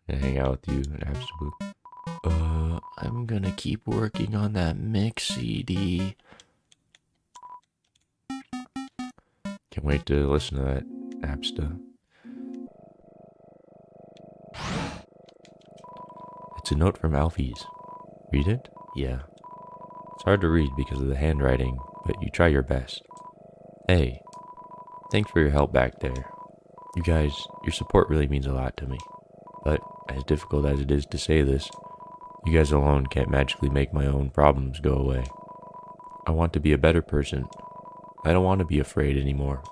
and hang out with you and absolute. I'm gonna keep working on that mix CD. Can't wait to listen to that Napsta. It's a note from Alfie's. Read it? Yeah. It's hard to read because of the handwriting, but you try your best. Hey, thanks for your help back there. You guys, your support really means a lot to me. But as difficult as it is to say this, you guys alone can't magically make my own problems go away. I want to be a better person. I don't want to be afraid anymore.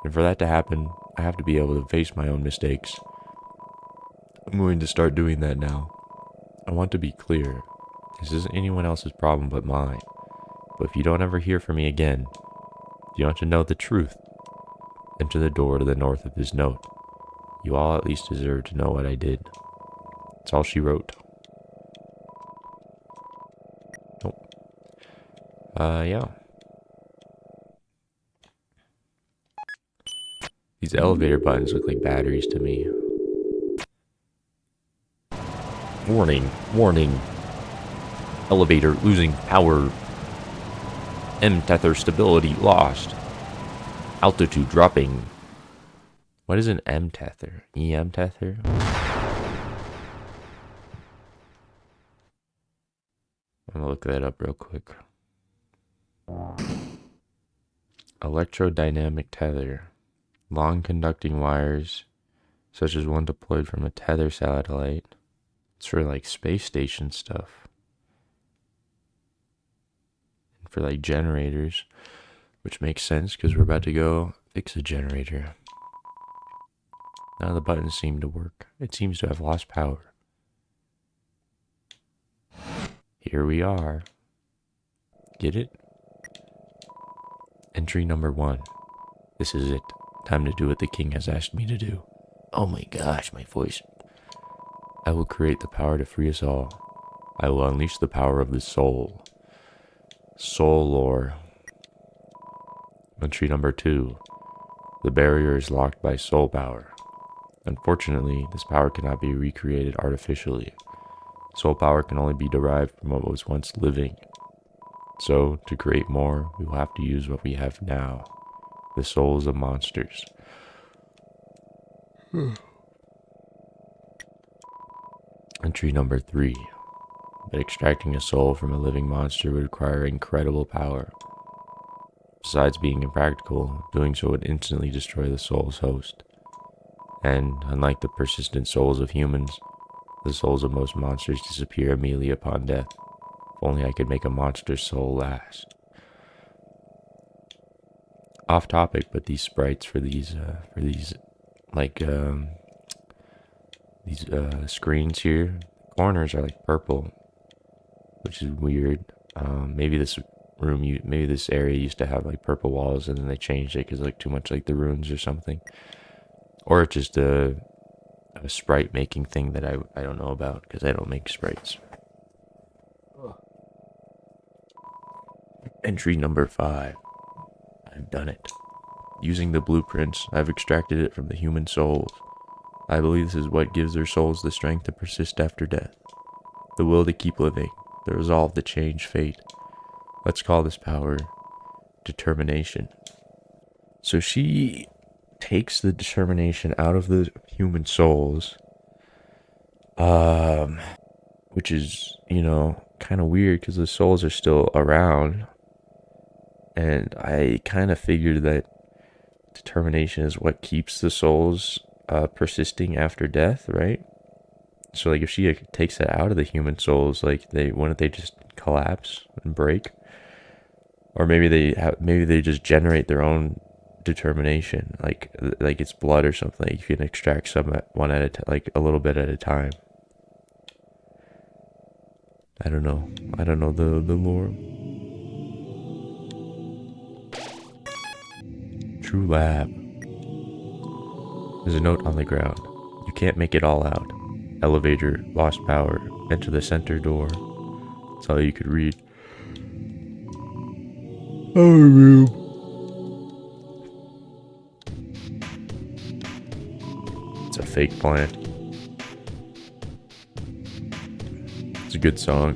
And for that to happen, I have to be able to face my own mistakes. I'm going to start doing that now. I want to be clear. This isn't anyone else's problem but mine. But if you don't ever hear from me again, if you want to know the truth, enter the door to the north of this note. You all at least deserve to know what I did. That's all she wrote. Yeah. These elevator buttons look like batteries to me. Warning, warning. Elevator losing power. M-tether stability lost. Altitude dropping. What is an M-tether? EM-tether? I'm gonna look that up real quick. Electrodynamic tether. Long conducting wires, such as one deployed from a tether satellite. It's for like space station stuff. And for like generators, which makes sense because we're about to go fix a generator. None of the buttons seem to work. It seems to have lost power. Here we are. Get it? Entry number 1. This is it. Time to do what the king has asked me to do. Oh my gosh, my voice. I will create the power to free us all. I will unleash the power of the soul. Soul lore. Entry number 2. The barrier is locked by soul power. Unfortunately, this power cannot be recreated artificially. Soul power can only be derived from what was once living. So, to create more, we will have to use what we have now. The souls of monsters. Entry number 3. But extracting a soul from a living monster would require incredible power. Besides being impractical, doing so would instantly destroy the soul's host. And, unlike the persistent souls of humans, the souls of most monsters disappear immediately upon death. If only I could make a monster's soul last. Off topic, but these sprites for these screens here, corners are like purple, which is weird. Maybe this area used to have like purple walls, and then they changed it because like too much like the runes or something, or it's just a sprite making thing that I don't know about because I don't make sprites. Entry number 5. I've done it. Using the blueprints, I've extracted it from the human souls. I believe this is what gives their souls the strength to persist after death. The will to keep living, the resolve to change fate. Let's call this power determination. So she takes the determination out of the human souls, which is, kind of weird because the souls are still around. And I kind of figured that determination is what keeps the souls persisting after death, right? So like if she takes it out of the human souls, like wouldn't they just collapse and break? Or maybe they just generate their own determination, like it's blood or something. You can extract one at a little bit at a time. I don't know the lore. True lab. There's a note on the ground. You can't make it all out. Elevator, lost power, enter the center door. That's all you could read. It's a fake plant. It's a good song.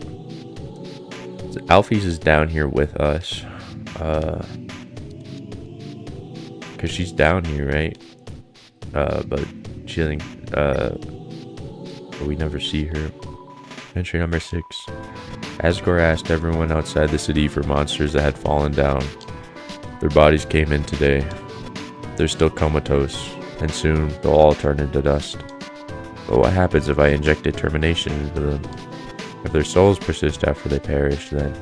So Alfie's is down here with us. Because she's down here, right? But she doesn't, but we never see her. Entry number 6. Asgore asked everyone outside the city for monsters that had fallen down. Their bodies came in today. They're still comatose, and soon they'll all turn into dust. But what happens if I inject determination into them? If their souls persist after they perish, then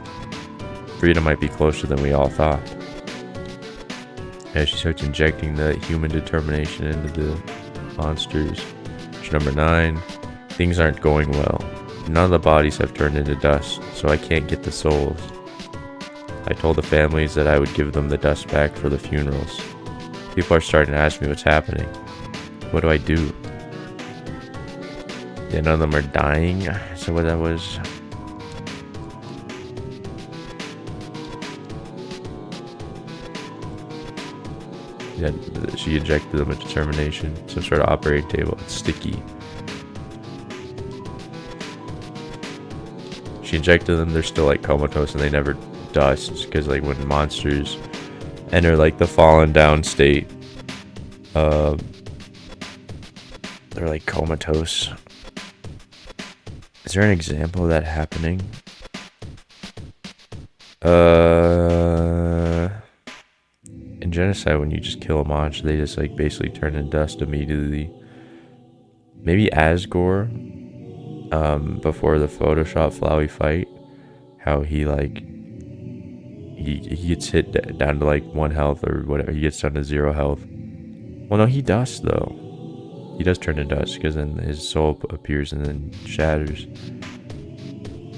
freedom might be closer than we all thought. As she starts injecting the human determination into the monsters. Number 9. Things aren't going well. None of the bodies have turned into dust, so I can't get the souls. I told the families that I would give them the dust back for the funerals. People are starting to ask me what's happening. What do I do? Yeah, none of them are dying. So what that was? Yeah, she injected them with determination. Some sort of operating table. It's sticky. She injected them. They're still like comatose and they never dust. Because like when monsters enter like the fallen down state, they're like comatose. Is there an example of that happening? In Genocide, when you just kill a monster, they just like basically turn to dust immediately. Maybe Asgore, before the Photoshop Flowey fight, how he like he gets hit down to like 1 health or whatever. He gets down to 0 health. Well, no, he dusts though. He does turn to dust because then his soul appears and then shatters.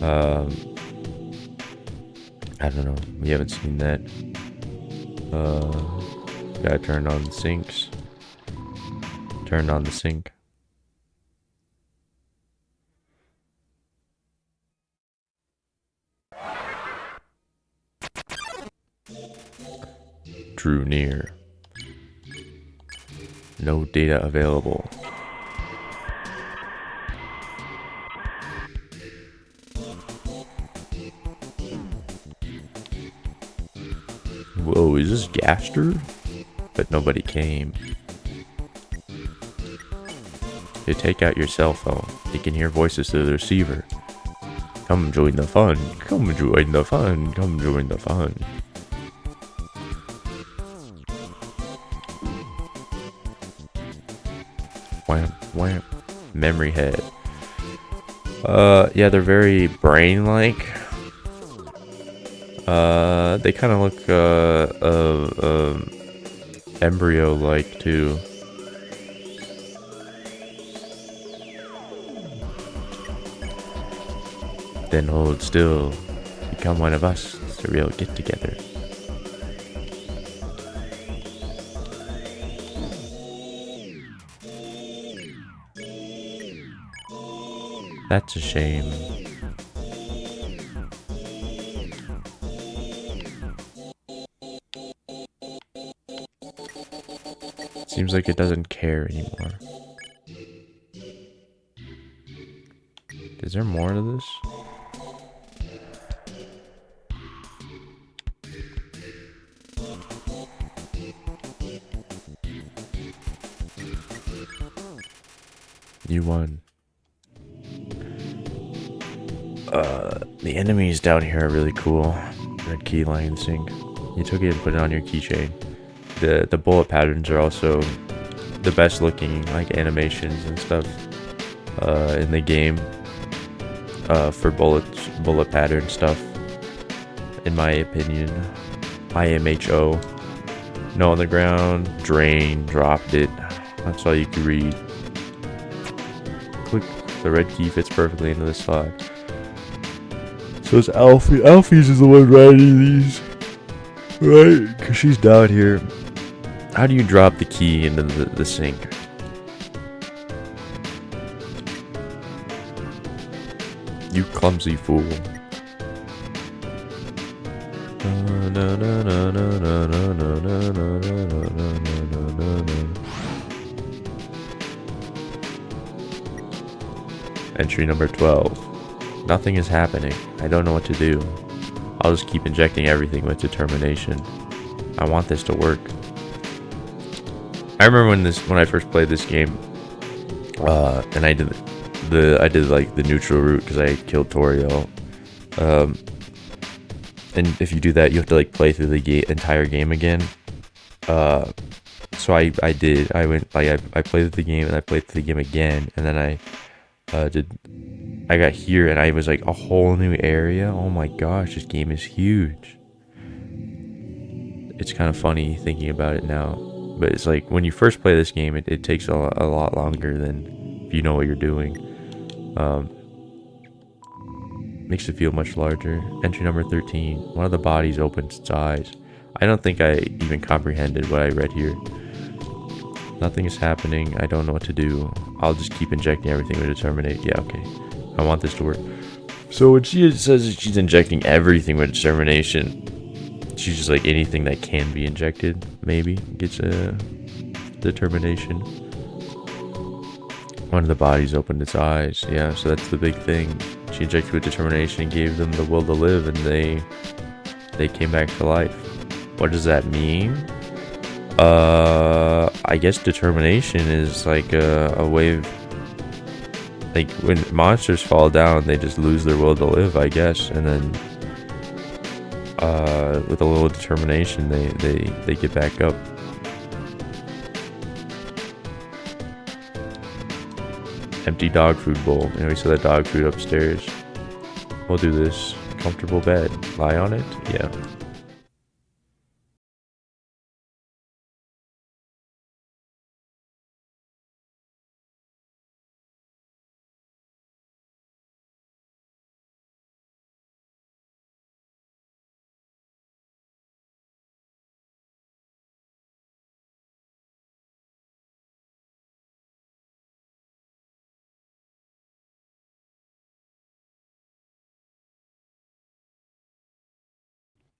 I don't know. We haven't seen that. Gotta turn on the sinks. Turn on the sink. Drew near. No data available. Whoa, is this Gaster? But nobody came. You take out your cell phone. You can hear voices through the receiver. Come join the fun. Come join the fun. Come join the fun. Wham, wham. Memory head. Yeah, they're very brain-like. They kind of look, embryo-like, too. Then hold still. Become one of us. It's a real get-together. That's a shame. Seems like it doesn't care anymore. Is there more to this? You won. The enemies down here are really cool. Red key line sync. You took it and put it on your keychain. The bullet patterns are also the best looking like animations and stuff in the game for bullet pattern stuff, in my opinion. IMHO. No on the ground. Drain. Dropped it. That's all you can read. Click. The red key fits perfectly into the slot. So it's Alfie. Alfie's is the one writing these. Right? Because she's down here. How do you drop the key into the sink? You clumsy fool. Entry number 12. Nothing is happening. I don't know what to do. I'll just keep injecting everything with determination. I want this to work. I remember when I first played this game, and I did like the neutral route because I killed Toriel. And if you do that, you have to like play through the entire game again. So I did. I went like I played the game and I played through the game again, and then I got here and I was like a whole new area. Oh my gosh, this game is huge. It's kind of funny thinking about it now, but it's like when you first play this game, it takes a lot longer than if you know what you're doing. Makes it feel much larger. Entry number 13. One of the bodies opens its eyes. I don't think I even comprehended what I read here. Nothing is happening. I don't know what to do. I'll just keep injecting everything with determination. Yeah, okay. I want this to work. So when she says she's injecting everything with determination, she's just like anything that can be injected, maybe, gets a determination. One of the bodies opened its eyes. Yeah, so that's the big thing. She injected with determination and gave them the will to live, and they came back to life. What does that mean? I guess determination is like a way of, like when monsters fall down, they just lose their will to live, I guess, and then with a little determination, they get back up. Empty dog food bowl. You know, we saw that dog food upstairs. We'll do this. Comfortable bed. Lie on it? Yeah.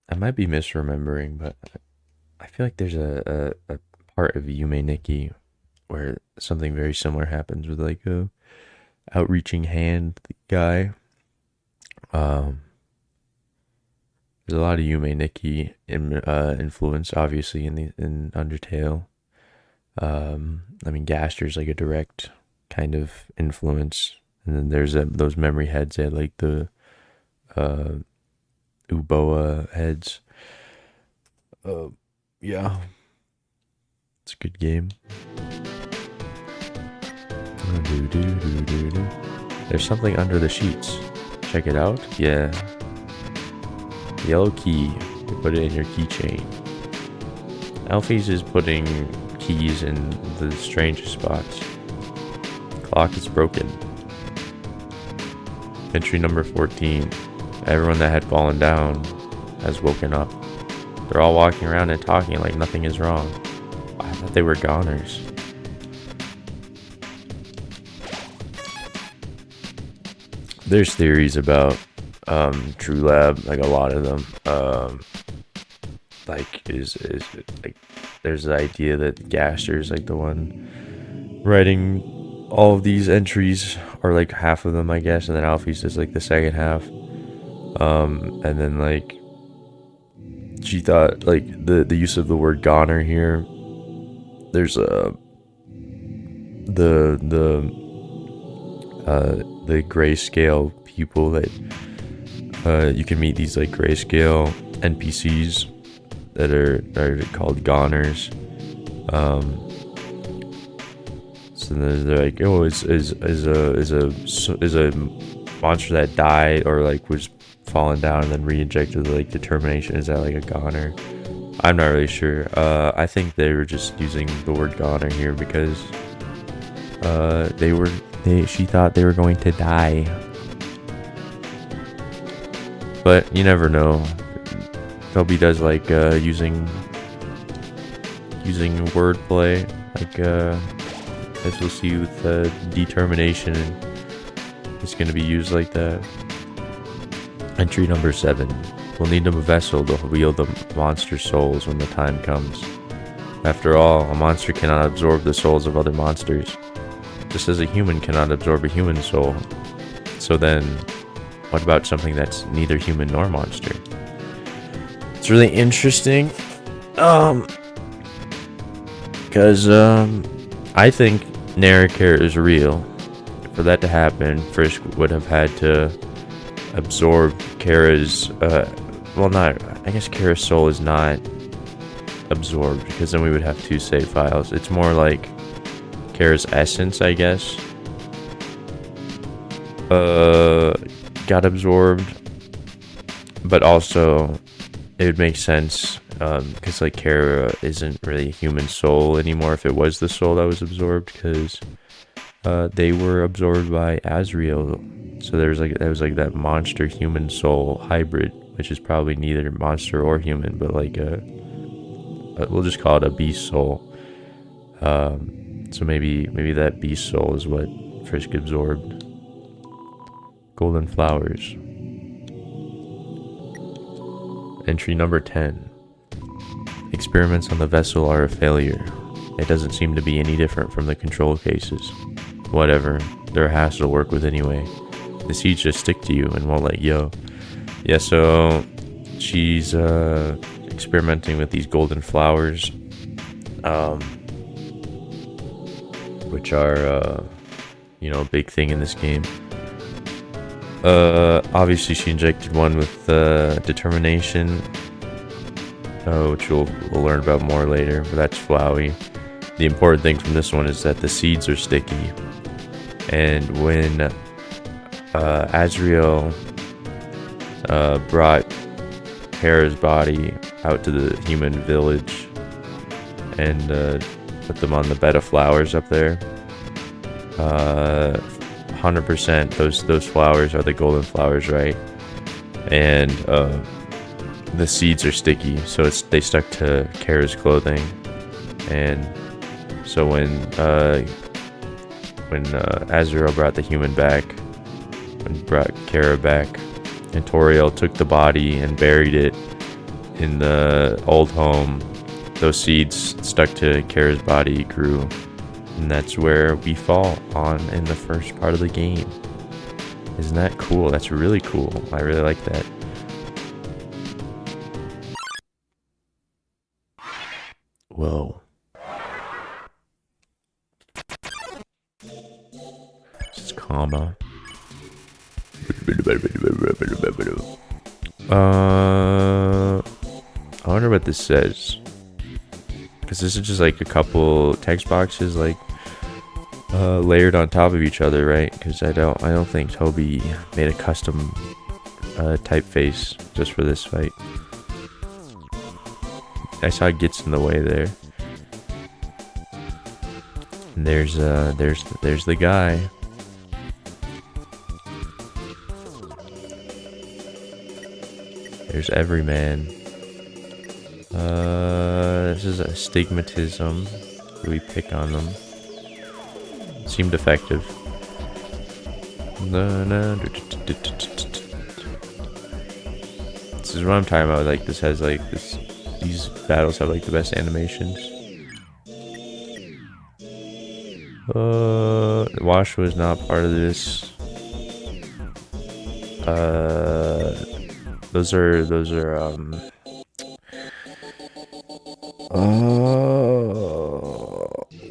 I might be misremembering, but I feel like there's a part of Yume Nikki where something very similar happens with like a outreaching hand guy. There's a lot of Yume Nikki influence, obviously, in Undertale. I mean, Gaster's like a direct kind of influence, and then there's those memory heads that like the Uboa heads. Yeah, it's a good game. There's something under the sheets. Check it out. Yeah. Yellow key. You put it in your keychain. Alfie's is putting keys in the strangest spots. Clock is broken. Entry number 14. Everyone that had fallen down has woken up. They're all walking around and talking like nothing is wrong. I thought they were goners. There's theories about True Lab, like a lot of them. Like is like there's the idea that Gaster's like the one writing all of these entries, or like half of them, I guess, and then Alfie's is like the second half. And then like she thought like the use of the word goner here. There's the grayscale people that you can meet, these like grayscale NPCs that are called goners. So they're like, oh, is a monster that died or like was fallen down and then re-injected with like determination, is that like a goner? I'm not really sure. I think they were just using the word goner here because she thought they were going to die. But you never know. Toby does like using wordplay, like as we'll see with determination, it's going to be used like that. Entry number 7. We'll need a vessel to wield the monster's souls when the time comes. After all, a monster cannot absorb the souls of other monsters, just as a human cannot absorb a human soul. So then, What about something that's neither human nor monster? It's really interesting. Because I think Narracare is real. For that to happen, Frisk would have had to absorb Kara's, well, not, I guess Kara's soul is not absorbed, because then we would have 2 save files. It's more like Kara's essence, I guess, got absorbed, but also it would make sense, because like Kara isn't really a human soul anymore if it was the soul that was absorbed, because they were absorbed by Asriel. So there was like that monster human soul hybrid, which is probably neither monster or human, but like we'll just call it a beast soul. So maybe that beast soul is what Frisk absorbed. Golden flowers. Entry number 10. Experiments on the vessel are a failure. It doesn't seem to be any different from the control cases. Whatever, they're a hassle to work with anyway. The seeds just stick to you and won't let you go. Yeah, so she's experimenting with these golden flowers, which are, you know, a big thing in this game. Obviously she injected one with determination, which we'll learn about more later, but that's Flowey. The important thing from this one is that the seeds are sticky. And when Asriel brought Kara's body out to the human village and put them on the bed of flowers up there, 100% those flowers are the golden flowers, right? And the seeds are sticky, so they stuck to Kara's clothing. And so when Asriel brought the human back, and brought Kara back, and Toriel took the body and buried it in the old home, those seeds stuck to Kara's body, grew, and that's where we fall on in the first part of the game. Isn't that cool? That's really cool. I really like that. Whoa. This is comma. I wonder what this says, because this is just like a couple text boxes like layered on top of each other, right? Because I don't think Toby made a custom typeface just for this fight. I saw it gets in the way there. And there's the guy. There's Everyman. This is astigmatism. Do we pick on them? Seemed effective. This is what I'm talking about. Like, this has like this. These battles have like the best animations. Wash was not part of this. Those are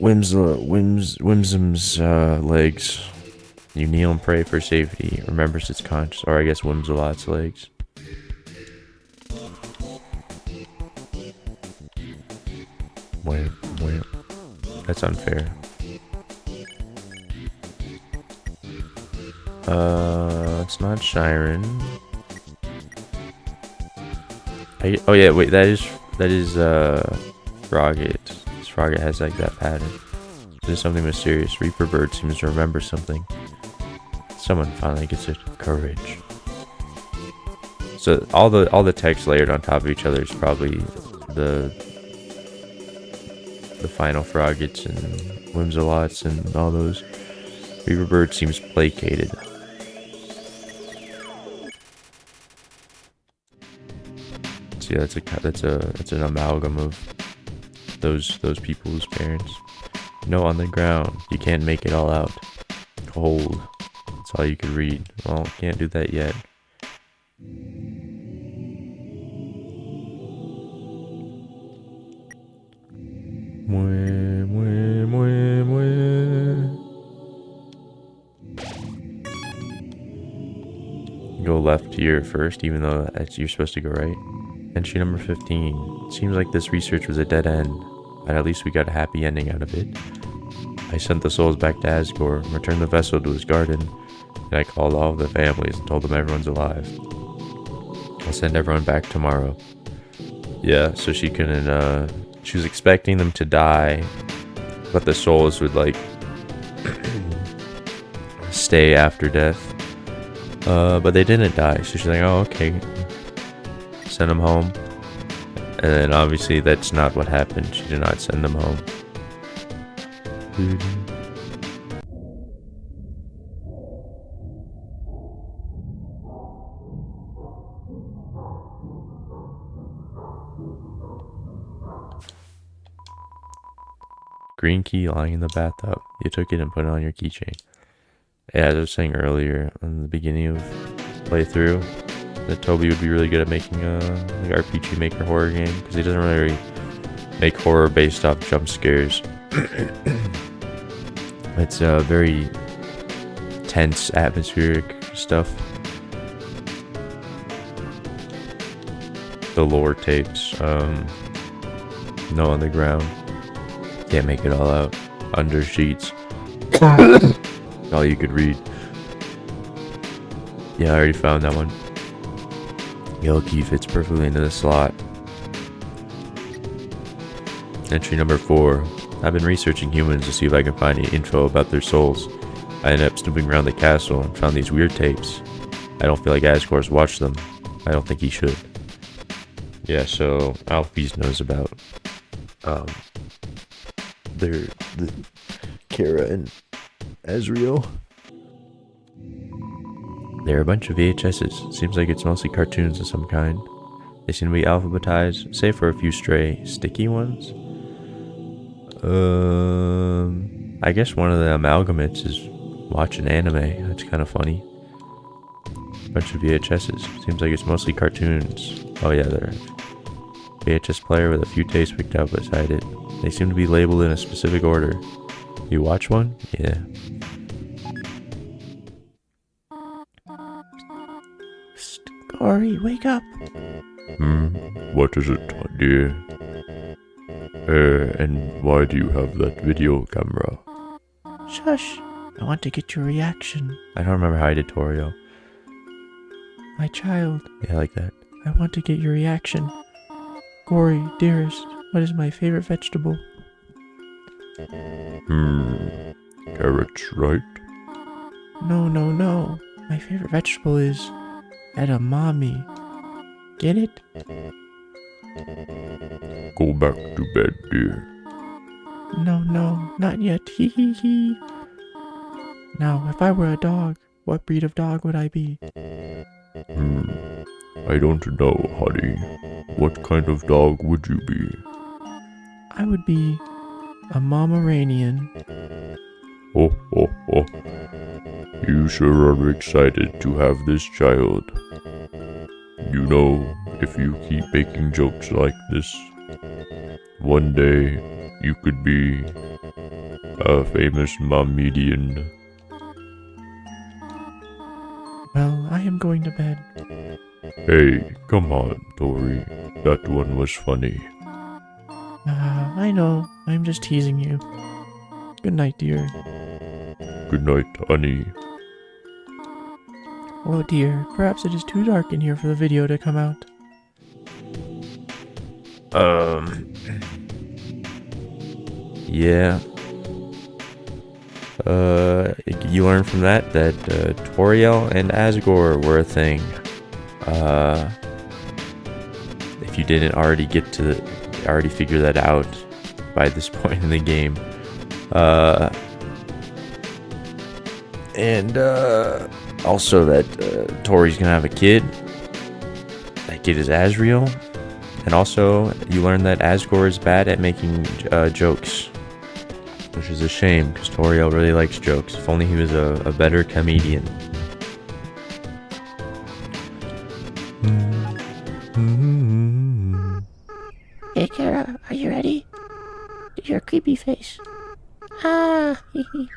Whimsum's legs. You kneel and pray for safety. Remembers its conscience, or I guess Whimsalot's legs. Wham. That's unfair. It's not Shiren. Oh yeah, wait, that is Frogget. This Frogget has like that pattern. There's something mysterious. Reaper Bird seems to remember something. Someone finally gets it. Courage. So all the text layered on top of each other is probably the final Froggets and Whimsalots and all those. Reaper Bird seems placated. See, that's an amalgam of those people's parents. No, on the ground. You can't make it all out. Cold. That's all you could read. Well, can't do that yet. Mwah, mwah, mwah, mwah. Go left here first, even though you're supposed to go right. Entry number 15. Seems like this research was a dead end, but at least we got a happy ending out of it. I sent the souls back to Asgore, returned the vessel to his garden, and I called all of the families and told them everyone's alive. I'll send everyone back tomorrow. Yeah, so she couldn't, she was expecting them to die, but the souls would, like, stay after death. But they didn't die, so she's like, oh, okay. Send them home. And then obviously that's not what happened. She did not send them home. Green key lying in the bathtub. You took it and put it on your keychain. Yeah, as I was saying earlier, in the beginning of playthrough, that Toby would be really good at making a like RPG Maker horror game, because he doesn't really make horror based off jump scares. It's very tense, atmospheric stuff. The lore tapes, no on the ground. Can't make it all out. Under sheets. All you could read. Yeah, I already found that one. Yellow key fits perfectly into the slot. Entry number 4. I've been researching humans to see if I can find any info about their souls. I ended up snooping around the castle and found these weird tapes. I don't feel like Asgore's watched them. I don't think he should. Yeah, so Alphys knows about the Kara and Asriel. There are a bunch of VHSs. Seems like it's mostly cartoons of some kind. They seem to be alphabetized, save for a few stray, sticky ones. I guess one of the amalgamates is watching anime. That's kind of funny. Bunch of VHSs. Seems like it's mostly cartoons. Oh yeah, there. VHS player with a few tapes picked out beside it. They seem to be labeled in a specific order. You watch one? Yeah. Ori, wake up. What is it, dear? And why do you have that video camera? Shush. I want to get your reaction. I don't remember how I did Toriel. My child. Yeah, like that. I want to get your reaction. Ori, dearest, what is my favorite vegetable? Carrots, right? No. My favorite vegetable is edamame. Get it? Go back to bed, dear. No, not yet. Hee. Now, if I were a dog, what breed of dog would I be? I don't know, honey. What kind of dog would you be? I would be a Pomeranian. Oh. You sure are excited to have this child. You know, if you keep making jokes like this, one day you could be a famous Momedian. Well, I am going to bed. Hey, come on, Tori. That one was funny. I know. I'm just teasing you. Good night, dear. Good night, honey. Oh dear, perhaps it is too dark in here for the video to come out. Yeah. You learned from that Toriel and Asgore were a thing. If you didn't already already figure that out by this point in the game. Also that Tori's gonna have a kid. That kid is Asriel. And also, you learn that Asgore is bad at making jokes. Which is a shame, because Toriel really likes jokes. If only he was a better comedian. Hey Kara, are you ready? Did your creepy face. Ah, hee hee.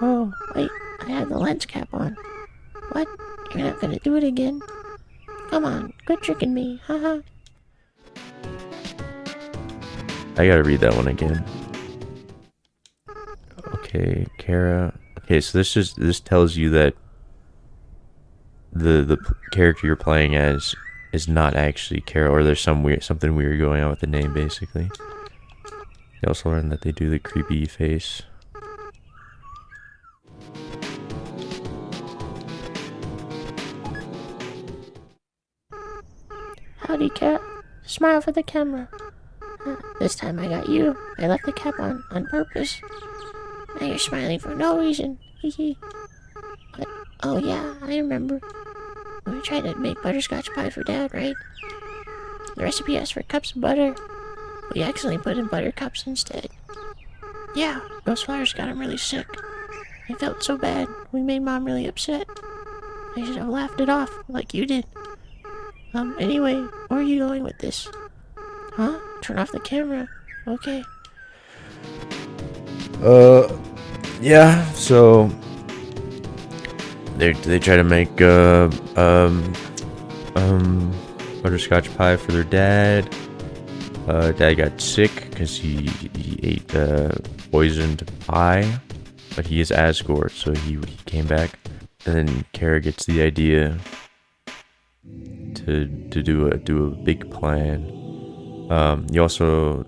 Oh, wait, I have the lens cap on. What? You're not gonna do it again? Come on, quit tricking me, haha. I gotta read that one again. Okay, Kara. Okay, so this tells you that the character you're playing as is not actually Kara, or there's something weird going on with the name, basically. You also learn that they do the creepy face. Howdy, Kara. Smile for the camera. This time I got you. I left the cap on purpose. Now you're smiling for no reason. Hee hee. But, oh yeah, I remember. We were trying to make butterscotch pie for Dad, right? The recipe asked for cups of butter. We accidentally put in buttercups instead. Yeah, those flowers got him really sick. I felt so bad. We made Mom really upset. I should have laughed it off, like you did. Anyway, where are you going with this? Huh? Turn off the camera. Okay. Yeah, so they try to make butterscotch pie for their dad. Dad got sick because he ate poisoned pie, but he is Asgore, so he came back. And then Kara gets the idea to do a big plan. You also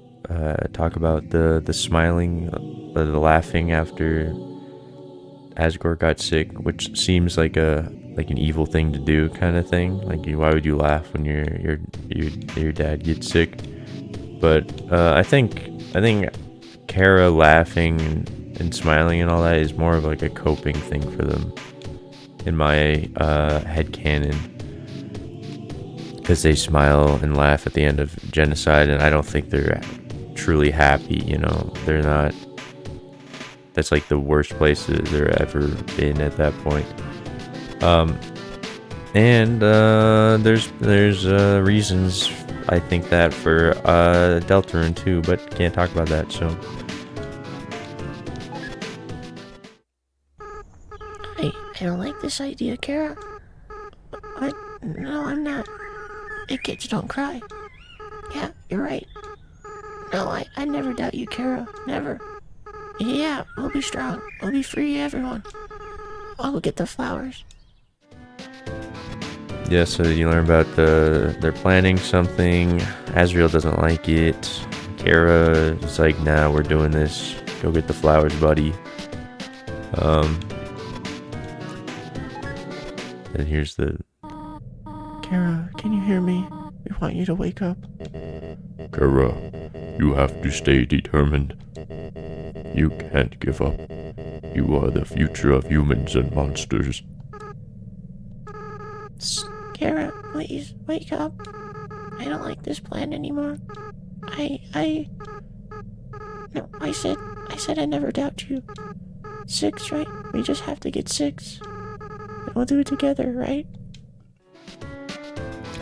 talk about the smiling, the laughing after Asgore got sick, which seems like an evil thing to do, kind of thing. Like, why would you laugh when your dad gets sick? But I think Kara laughing and smiling and all that is more of like a coping thing for them, in my headcanon. Because they smile and laugh at the end of genocide, and I don't think they're truly happy, you know. They're not. That's like the worst place that they've ever been at that point. And there's reasons, I think, that for Deltarune too, but can't talk about that, so. I don't like this idea, Kara. What? No, I'm not. The kids don't cry. Yeah, you're right. No, I never doubt you, Kara. Never. Yeah, we'll be strong. We'll be free, everyone. I'll go get the flowers. Yeah, so you learn about they're planning something. Asriel doesn't like it. Kara is like, nah, we're doing this. Go get the flowers, buddy. And here's the... Kara, can you hear me? We want you to wake up. Kara, you have to stay determined. You can't give up. You are the future of humans and monsters. Kara, please, wake up. I don't like this plan anymore. No, I said I never doubt you. 6, right? We just have to get 6. And we'll do it together, right?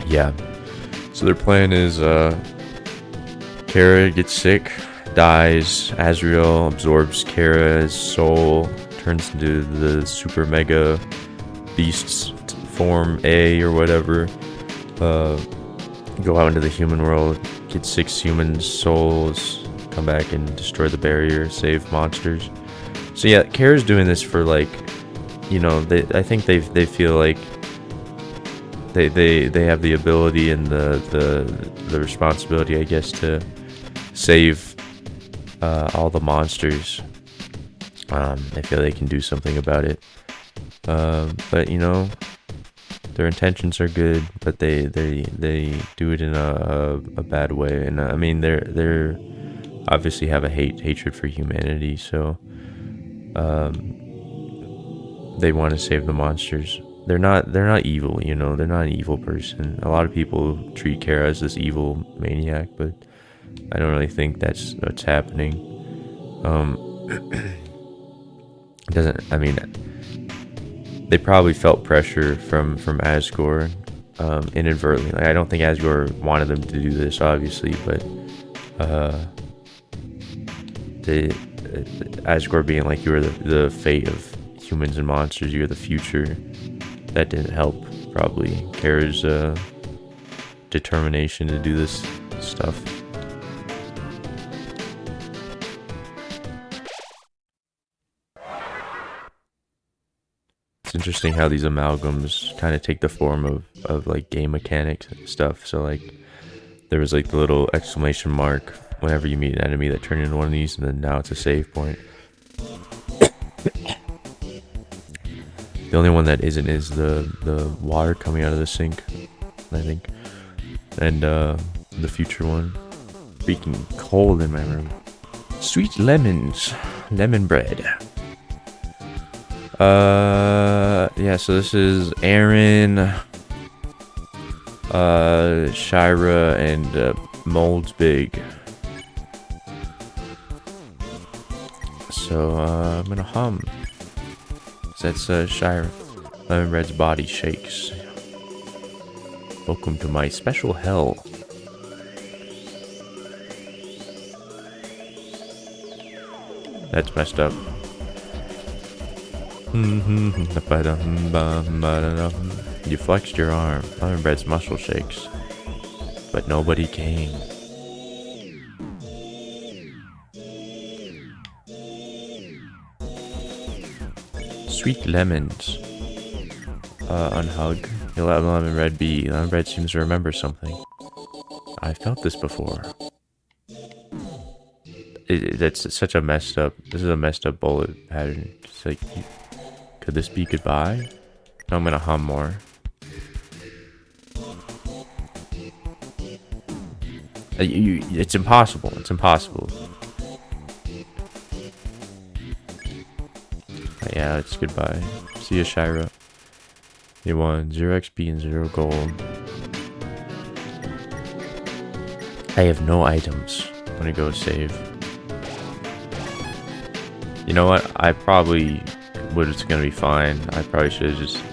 Yeah. So their plan is, Kara gets sick, dies. Asriel absorbs Kara's soul, turns into the super mega beasts form A or whatever. Go out into the human world, get 6 human souls, come back and destroy the barrier, save monsters. So yeah, Kara's doing this for, like, you know, I think they feel like they have the ability and the responsibility, I guess, to save all the monsters. They feel they can do something about it. But you know, their intentions are good, but they do it in a bad way. And I mean, they're obviously have a hatred for humanity, so they want to save the monsters. They're not evil, you know. They're not an evil person. A lot of people treat Kara as this evil maniac, but I don't really think that's what's happening. I mean, they probably felt pressure from Asgore, inadvertently. Like, I don't think Asgore wanted them to do this, obviously, but the Asgore being like you were the fate of humans and monsters, you're the future. That didn't help, probably. Kara's determination to do this stuff. It's interesting how these amalgams kind of take the form of like game mechanics and stuff. So like there was like the little exclamation mark whenever you meet an enemy that turned into one of these, and then now it's a save point. The only one that isn't is the water coming out of the sink, I think. And the future one. Freaking cold in my room. Sweet lemons. Lemon bread. Yeah, so this is Aaron, Shira, and Moldsbig. So I'm gonna hum. That's Shira. Lemon bread's body shakes. Welcome to my special hell. That's messed up. You flexed your arm. Lemon bread's muscle shakes. But nobody came. Sweet lemons. Unhug. You let lemon bread be. Lemon bread seems to remember something. I felt this before. That's such a messed up. This is a messed up bullet pattern. It's like, could this be goodbye? No, I'm gonna hum more. It's impossible. It's impossible. Yeah, it's goodbye. See ya, Shira. You won 0 XP and 0 gold. I have no items. I'm gonna go save. You know what? I probably it's gonna be fine. I probably should have just.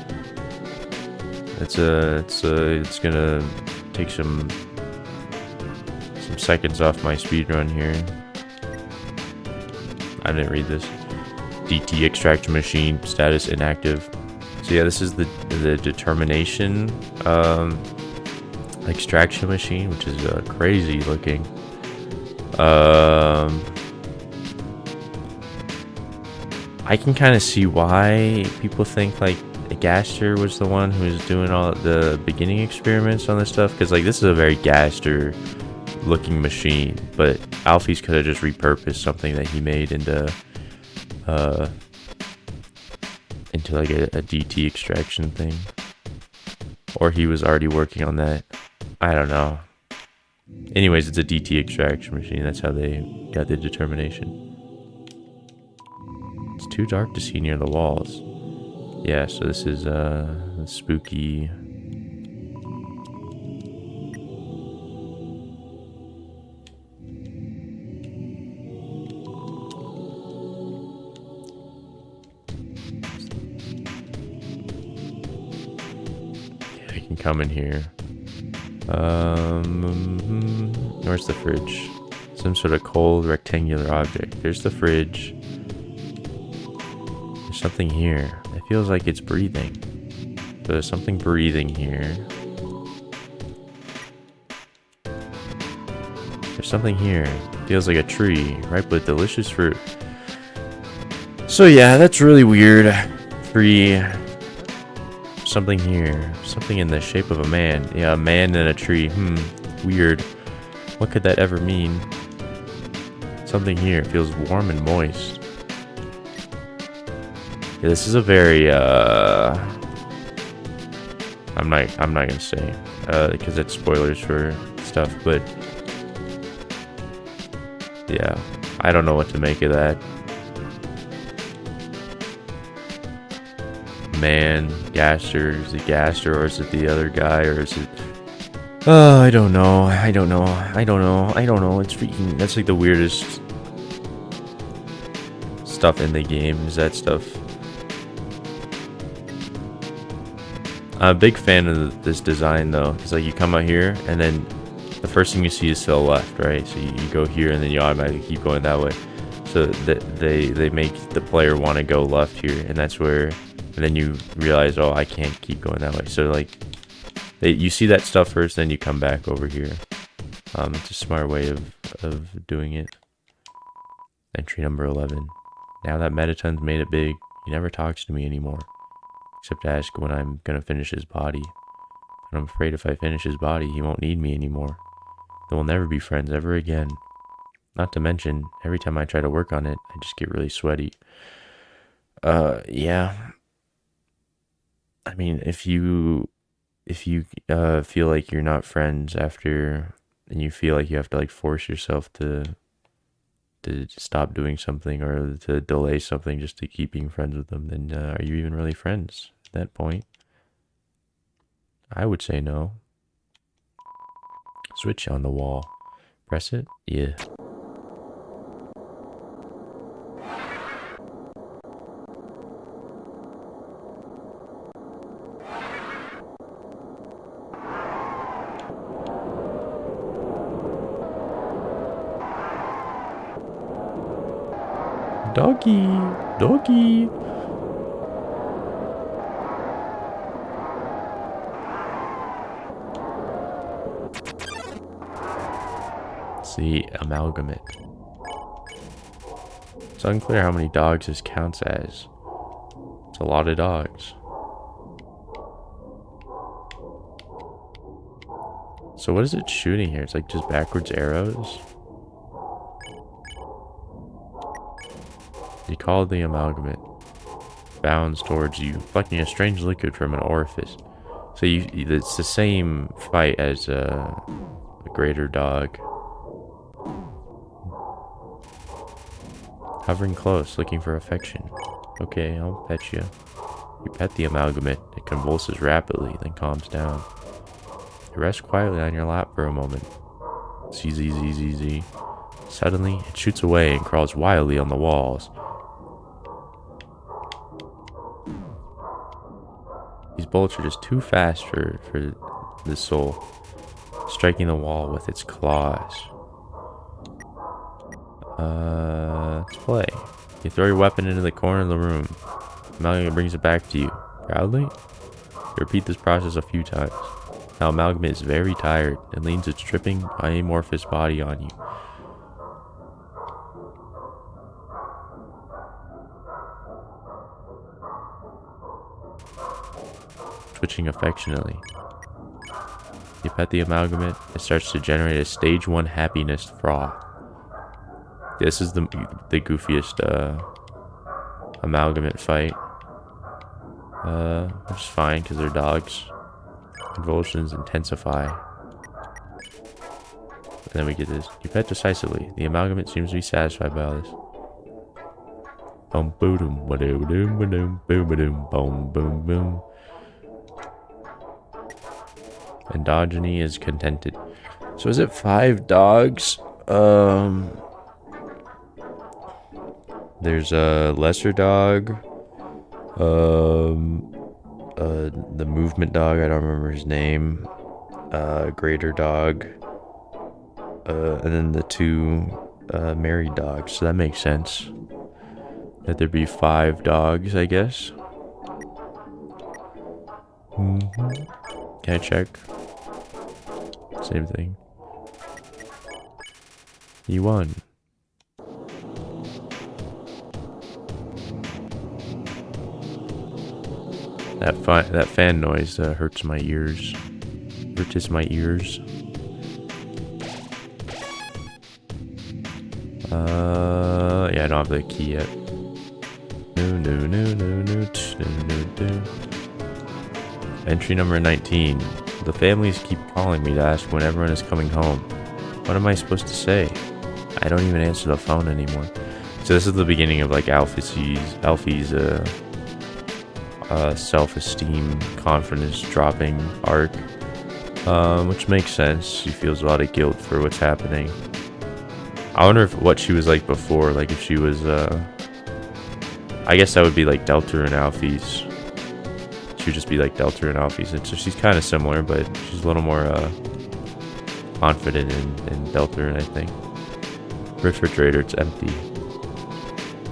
It's gonna take some seconds off my speedrun here. I didn't read this. DT extraction machine status inactive. So yeah, this is the determination extraction machine, which is crazy looking. I can kind of see why people think like Gaster was the one who was doing all the beginning experiments on this stuff, because like this is a very Gaster looking machine, but Alfie's could have just repurposed something that he made into like a DT extraction thing, or he was already working on that. I don't know. Anyways, it's a DT extraction machine. That's how they got the determination. It's too dark to see near the walls. Yeah, so this is spooky. I can come in here. Where's the fridge? Some sort of cold rectangular object. There's the fridge. There's something here. It feels like it's breathing. So there's something breathing here. There's something here. It feels like a tree, ripe with delicious fruit. So yeah, that's really weird. Tree. Something here. Something in the shape of a man. Yeah, a man in a tree. Weird. What could that ever mean? Something here. It feels warm and moist. Yeah, this is a very I'm not gonna say because it's spoilers for stuff, but yeah, I don't know what to make of that. Man, Gaster, is it Gaster or is it the other guy, or is it I don't know. It's freaking, that's like the weirdest stuff in the game, is that stuff. I'm a big fan of this design though. It's like you come out here and then the first thing you see is to the left, right? So you go here and then you automatically keep going that way. So that they make the player want to go left here, and that's where, and then you realize, oh, I can't keep going that way. So like, you see that stuff first, then you come back over here. It's a smart way of doing it. Entry number 11. Now that Metaton's made it big, he never talks to me anymore, except to ask when I'm gonna finish his body. And I'm afraid if I finish his body, he won't need me anymore. Then we'll never be friends ever again. Not to mention, every time I try to work on it, I just get really sweaty. Yeah. I mean, if you feel like you're not friends after, and you feel like you have to like force yourself to stop doing something or to delay something just to keep being friends with them, then are you even really friends at that point? I would say no. Switch on the wall. Press it? Yeah. Doggy, doggy. See, amalgamate. It's unclear how many dogs this counts as. It's a lot of dogs. So what is it shooting here? It's like just backwards arrows. You call the amalgamate. Bounds towards you, reflecting a strange liquid from an orifice. So it's the same fight as a greater dog. Hovering close, looking for affection. Okay, I'll pet you. You pet the amalgamate. It convulses rapidly, then calms down. It rests quietly on your lap for a moment. ZZZZZ. Suddenly, it shoots away and crawls wildly on the walls. These bullets are just too fast for the soul, striking the wall with its claws. Let's play. You throw your weapon into the corner of the room. Amalgamate brings it back to you. Proudly? You repeat this process a few times. Now Amalgamate is very tired and leans its dripping, amorphous body on you. Twitching affectionately. You pet the amalgamate, it starts to generate a stage 1 happiness froth. This is the goofiest amalgamate fight. Which is fine because they're dogs. Convulsions intensify. And then we get this. You pet decisively. The amalgamate seems to be satisfied by all this. Boom boom boom boom boom boom boom boom boom. Endogeny is contented. So is it 5 dogs? There's a lesser dog. The movement dog, I don't remember his name. Greater dog. And then the 2 married dogs. So that makes sense. That there'd be 5 dogs, I guess. Can I check? Same thing. You won. That fan noise hurts my ears. Hurts my ears. Yeah, I don't have the key yet. No. Entry number 19. The families keep calling me to ask when everyone is coming home. What am I supposed to say? I don't even answer the phone anymore. So this is the beginning of like Alfie's self-esteem, confidence dropping arc, which makes sense. She feels a lot of guilt for what's happening. I wonder what she was like before, like if she was I guess that would be like Delta and Alfie's. She would just be like Delta and Alfie's, and so she's kind of similar, but she's a little more confident in Delta, I think. Refrigerator, it's empty.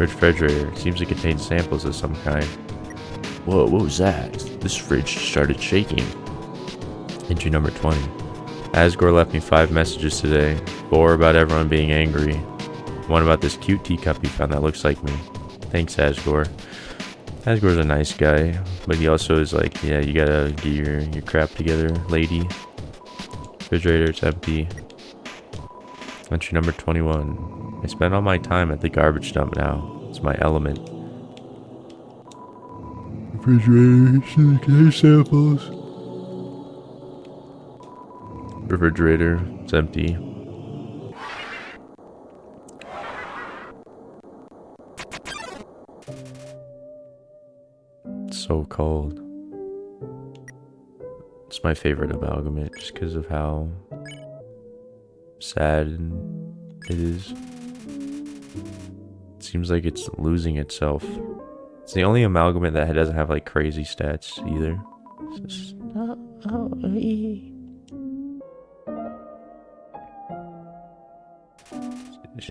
Refrigerator. Seems to contain samples of some kind. Whoa, what was that? This fridge started shaking. Entry number 20. Asgore left me 5 messages today. 4 about everyone being angry. 1 about this cute teacup he found that looks like me. Thanks, Asgore. Asgore's a nice guy, but he also is like, yeah, you gotta get your crap together, lady. Refrigerator's empty. Entry number 21. I spend all my time at the garbage dump now. It's my element. Refrigerator, contains samples. Refrigerator, it's empty. It's so cold. It's my favorite amalgamate just because of how sad it is. It seems like it's losing itself. It's the only amalgamate that doesn't have like crazy stats either.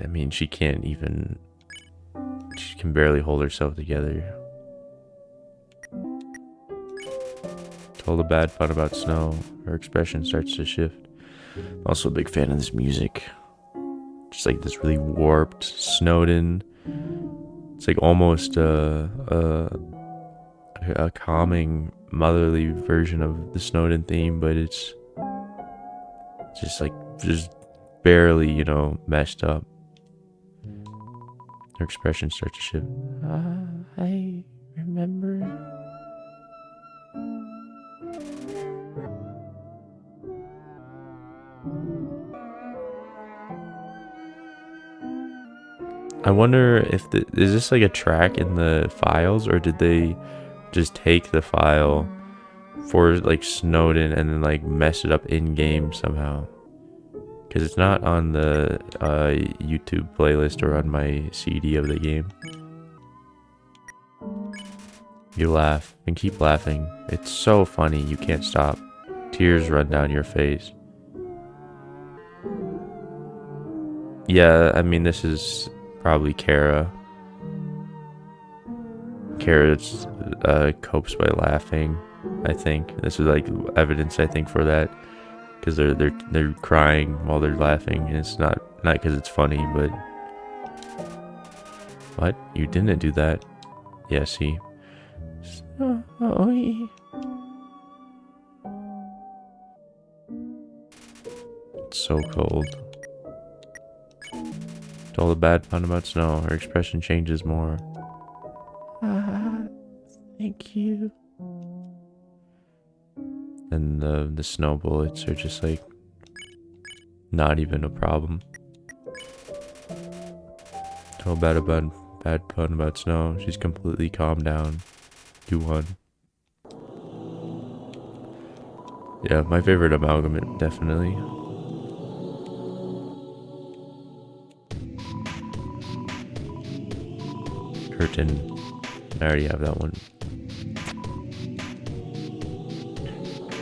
I mean, she can't even. She can barely hold herself together. Told a bad pun about snow. Her expression starts to shift. Also a big fan of this music. Just like this really warped, snowed in. It's like almost a calming, motherly version of the Snowden theme, but it's just barely, you know, messed up. Her expression starts to shift. I remember. I wonder if is this like a track in the files, or did they just take the file for like Snowden and then like mess it up in game somehow? Because it's not on the YouTube playlist or on my CD of the game. You laugh and keep laughing. It's so funny, you can't stop. Tears run down your face. Yeah, I mean, this is probably Kara. Kara copes by laughing. I think this is like evidence. I think for that, because they're crying while they're laughing, and it's not because it's funny, but what? You didn't do that? Yeah, see. It's so cold. Told a bad pun about snow. Her expression changes more. Thank you. And the snow bullets are just like not even a problem. Told bad pun about snow. She's completely calmed down. You won. Yeah, my favorite amalgamate, definitely. Curtain. I already have that one.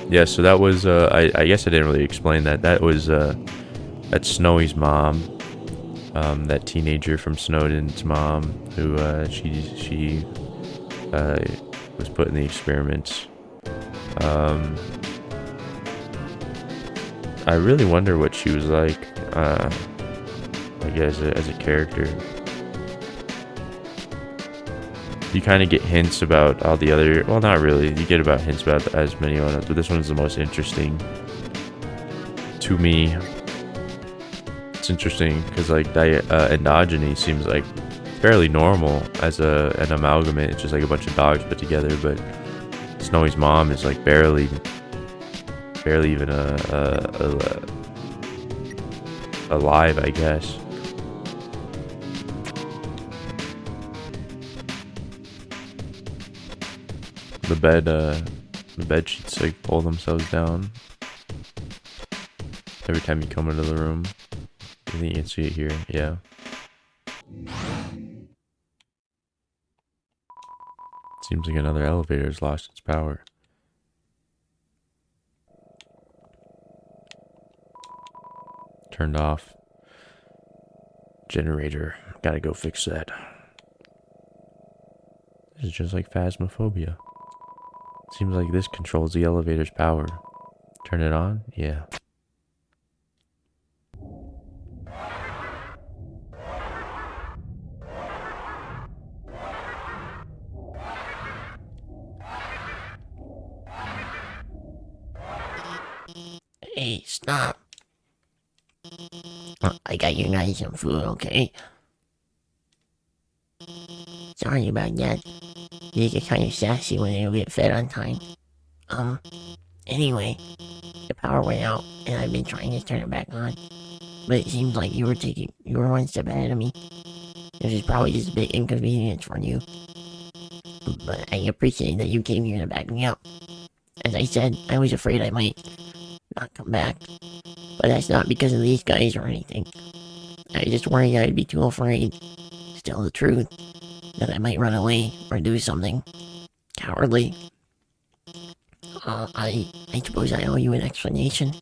Yeah, so that was, I guess I didn't really explain that. That was, that's Snowy's mom. That teenager from Snowden's mom, who, she was put in the experiments. I really wonder what she was like, I guess, as a character. You kind of get hints about all the other, well, not really, you get about hints about as many ones, but this one's the most interesting to me. It's interesting because like endogyny seems like fairly normal as an amalgamate. It's just like a bunch of dogs put together, but Snowy's mom is like barely even alive, I guess. The bed sheets like pull themselves down every time you come into the room. I think you can see it here. Yeah. Seems like another elevator has lost its power. Turned off. Generator. Gotta go fix that. This is just like phasmophobia. Seems like this controls the elevator's power. Turn it on? Yeah. Hey, stop. I got you guys some food, okay? Sorry about that. They get kind of sassy when they don't get fed on time. Anyway, the power went out, and I've been trying to turn it back on. But it seems like you were one step ahead of me. This is probably just a big inconvenience for you. But I appreciate that you came here to back me up. As I said, I was afraid I might not come back. But that's not because of these guys or anything. I just worried I'd be too afraid to tell the truth. That I might run away or do something cowardly. I suppose I owe you an explanation.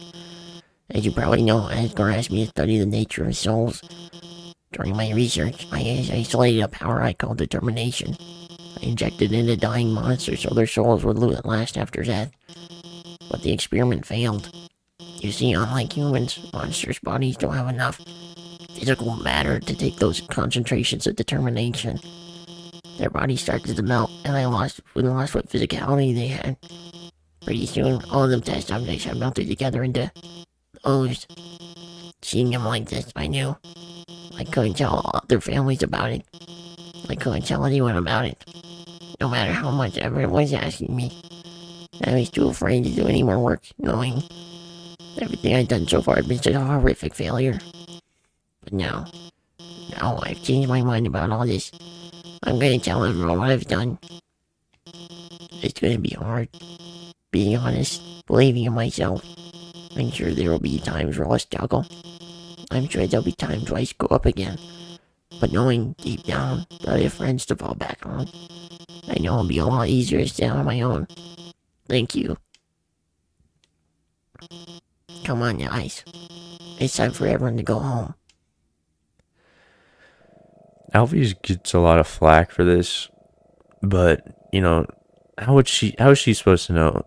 As you probably know, Asgore asked me to study the nature of souls. During my research, I isolated a power I call determination. I injected it into dying monsters so their souls would last after death. But the experiment failed. You see, unlike humans, monsters' bodies don't have enough physical matter to take those concentrations of determination. Their bodies started to melt, and I lost what physicality they had. Pretty soon, all of them test subjects have melted together into O's. Seeing them like this, I knew I couldn't tell other families about it. I couldn't tell anyone about it. No matter how much everyone was asking me. I was too afraid to do any more work, knowing everything I'd done so far had been such a horrific failure. But now I've changed my mind about all this. I'm gonna tell everyone what I've done. It's gonna be hard. Being honest, believing in myself. I'm sure there will be times where I'll struggle. I'm sure there'll be times where I screw up again. But knowing deep down that I have friends to fall back on, I know it'll be a lot easier to stand on my own. Thank you. Come on, guys. It's time for everyone to go home. Alfie gets a lot of flack for this, but how is she supposed to know,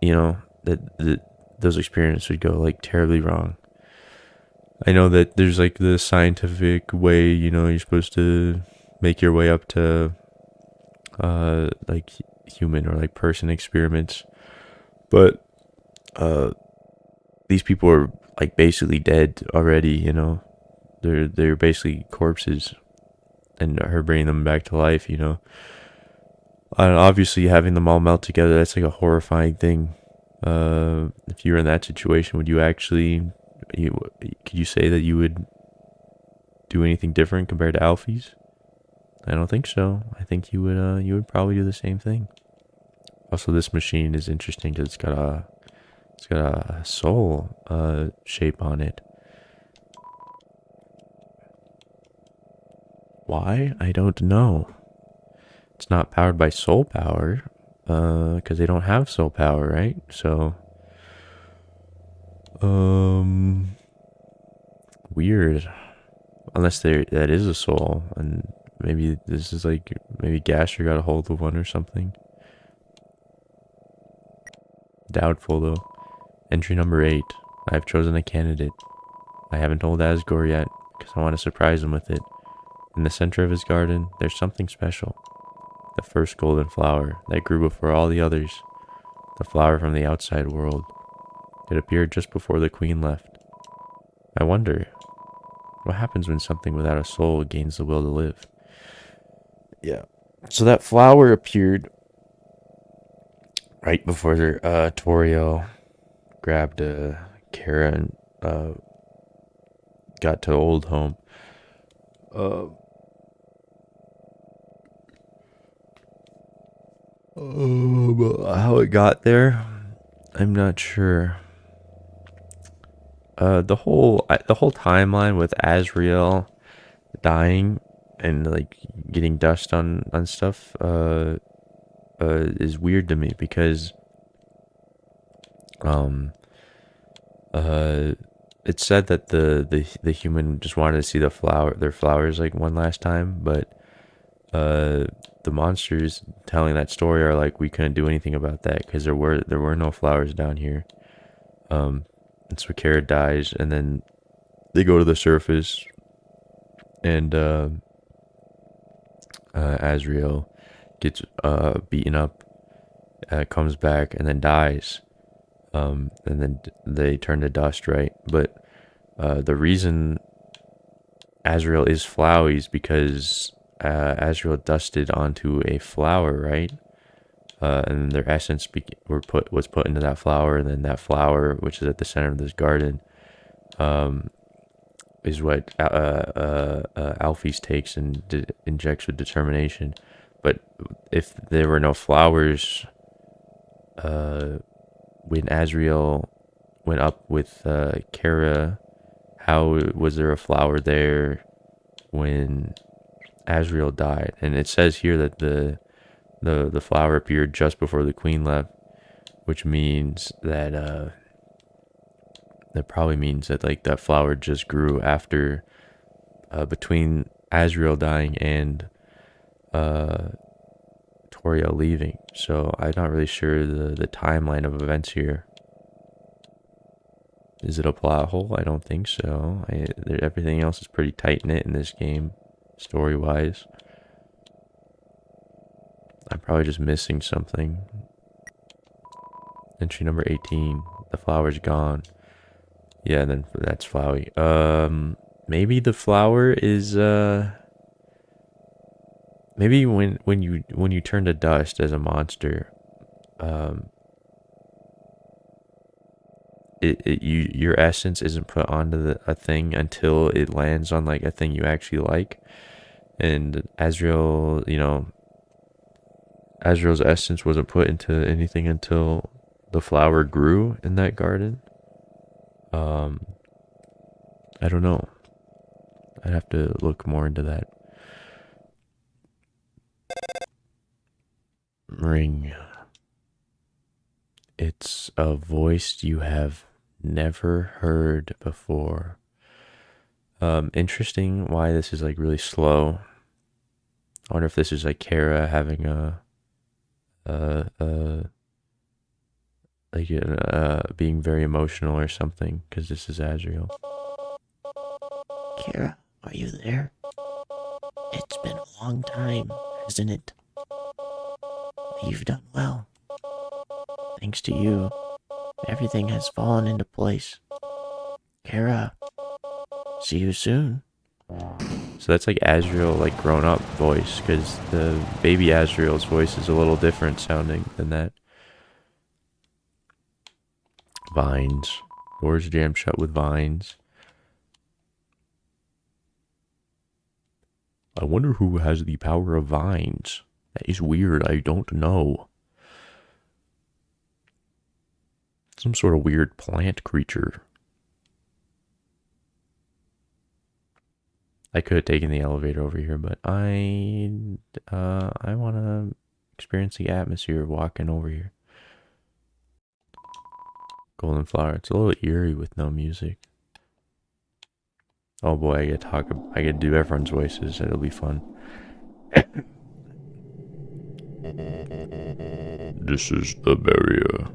that those experiments would go like terribly wrong? I know that there's like the scientific way, you're supposed to make your way up to like human or like person experiments, but these people are like basically dead already, they're basically corpses, and her bringing them back to life, and obviously having them all melt together, that's like a horrifying thing. If you were in that situation, would you actually, could you say that you would do anything different compared to Alfie's? I don't think so. I think you would probably do the same thing. Also, this machine is interesting because it's got a soul shape on it. Why? I don't know. It's not powered by soul power, because they don't have soul power, right? So, weird. Unless that is a soul, and maybe this is like, maybe Gaster got a hold of one or something. Doubtful though. Entry number 8. I have chosen a candidate. I haven't told Asgore yet, because I want to surprise him with it. In the center of his garden, there's something special. The first golden flower that grew before all the others. The flower from the outside world. It appeared just before the queen left. I wonder, what happens when something without a soul gains the will to live? Yeah. So that flower appeared right before Toriel grabbed Kara and got to Old Home. How it got there, I'm not sure. The whole timeline with Asriel dying and like getting dust on stuff is weird to me, because it said that the human just wanted to see their flowers like one last time, but the monsters telling that story are like, we couldn't do anything about that because there were no flowers down here. And so Kara dies, and then they go to the surface, and Asriel gets beaten up, comes back, and then dies. And then they turn to dust, right? But the reason Asriel is flowy is because Asriel dusted onto a flower, right? And their essence was put into that flower, and then that flower, which is at the center of this garden, is what Alphys takes and injects with determination. But if there were no flowers, when Asriel went up with Kara, how was there a flower there when Asriel died? And it says here that the flower appeared just before the queen left, which means that that probably means that like that flower just grew after between Asriel dying and Toriel leaving. So I'm not really sure the timeline of events here. Is it a plot hole? I don't think so. Everything else is pretty tight-knit in this game, story-wise. I'm probably just missing something. Entry number 18. The flower's gone. Yeah, then that's flowy. Maybe the flower is maybe when you turn to dust as a monster, your essence isn't put onto a thing until it lands on like a thing you actually like. And Asriel's essence wasn't put into anything until the flower grew in that garden. I don't know. I'd have to look more into that. Ring. It's a voice you have never heard before. Interesting why this is like really slow. I wonder if this is like Kara having being very emotional or something, because this is Asriel. Kara, are you there? It's been a long time, hasn't it? You've done well. Thanks to you, everything has fallen into place. Kara, see you soon. So that's like Asriel, like grown up voice, because the baby Asriel's voice is a little different sounding than that. Vines. Doors jammed shut with vines. I wonder who has the power of vines. That is weird. I don't know. Some sort of weird plant creature. I could have taken the elevator over here, but I want to experience the atmosphere of walking over here. Golden flower. It's a little eerie with no music. Oh boy, I get to do everyone's voices. It'll be fun. This is the barrier.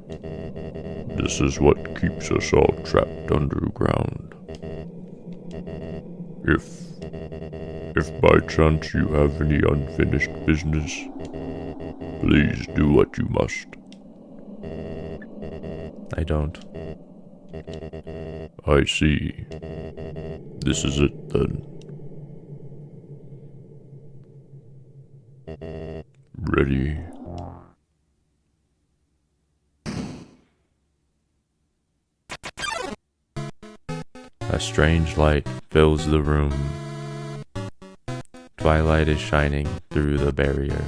This is what keeps us all trapped underground. If by chance you have any unfinished business, please do what you must. I don't. I see. This is it then. Ready? A strange light fills the room. Twilight is shining through the barrier.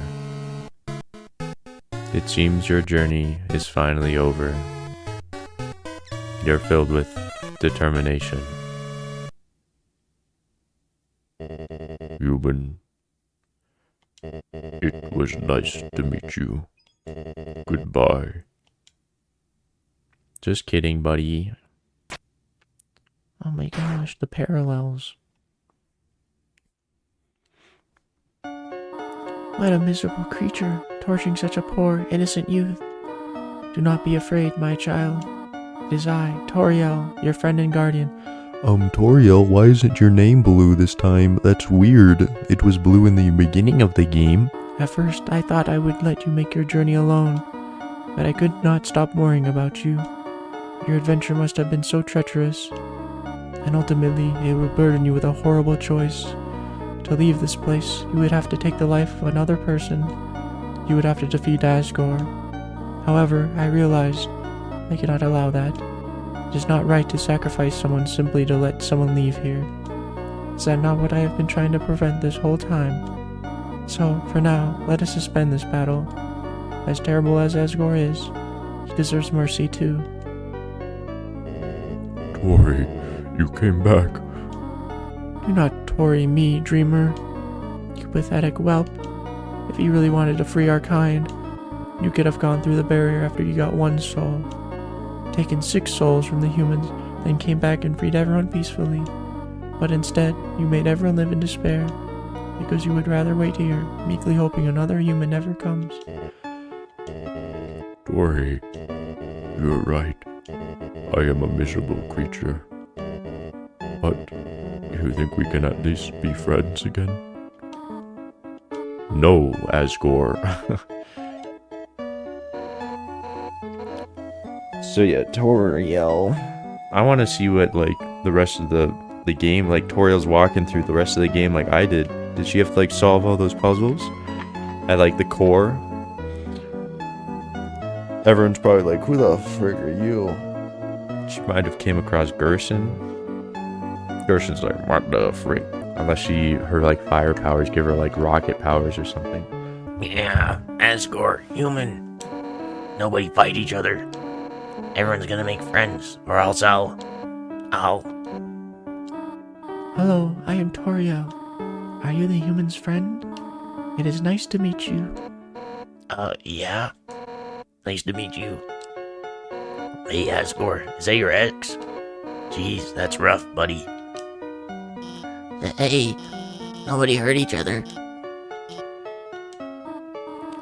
It seems your journey is finally over. You're filled with determination. Human, it was nice to meet you. Goodbye. Just kidding, buddy. Oh my gosh, the parallels. What a miserable creature, torturing such a poor, innocent youth. Do not be afraid, my child. It is I, Toriel, your friend and guardian. Toriel, why isn't your name blue this time? That's weird. It was blue in the beginning of the game. At first, I thought I would let you make your journey alone, but I could not stop worrying about you. Your adventure must have been so treacherous, and ultimately it will burden you with a horrible choice. To leave this place, you would have to take the life of another person. You would have to defeat Asgore. However, I realized I cannot allow that. It is not right to sacrifice someone simply to let someone leave here. Is that not what I have been trying to prevent this whole time? So, for now, let us suspend this battle. As terrible as Asgore is, he deserves mercy too. Tori, you came back. Do not Tori me, dreamer. You pathetic whelp. If you really wanted to free our kind, you could have gone through the barrier after you got one soul, taken 6 souls from the humans, then came back and freed everyone peacefully. But instead, you made everyone live in despair, because you would rather wait here, meekly hoping another human never comes. Tori, you're right. I am a miserable creature. But you think we can at least be friends again? No, Asgore. So yeah, Toriel. I want to see what like the rest of the game, like Toriel's walking through the rest of the game like I did. Did she have to like solve all those puzzles at like the core? Everyone's probably like, who the frick are you? She might have came across Gerson. Gerson's like, what the frick? Unless her like fire powers give her like rocket powers or something. Yeah, Asgore, human. Nobody fight each other. Everyone's gonna make friends, or else I'll... Hello, I am Toriel. Are you the human's friend? It is nice to meet you. Yeah. Nice to meet you. Hey, Asgore, is that your ex? Jeez, that's rough, buddy. Hey, nobody hurt each other.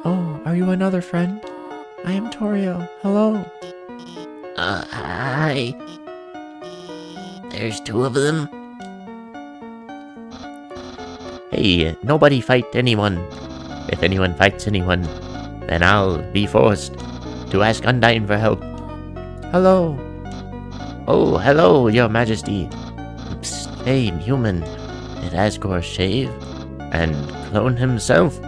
Oh, are you another friend? I am Toriel. Hello. Hi. There's 2 of them. Hey, nobody fight anyone. If anyone fights anyone, then I'll be forced to ask Undyne for help. Hello. Oh, hello, your majesty. Psst, hey, human. Did Asgore shave and clone himself?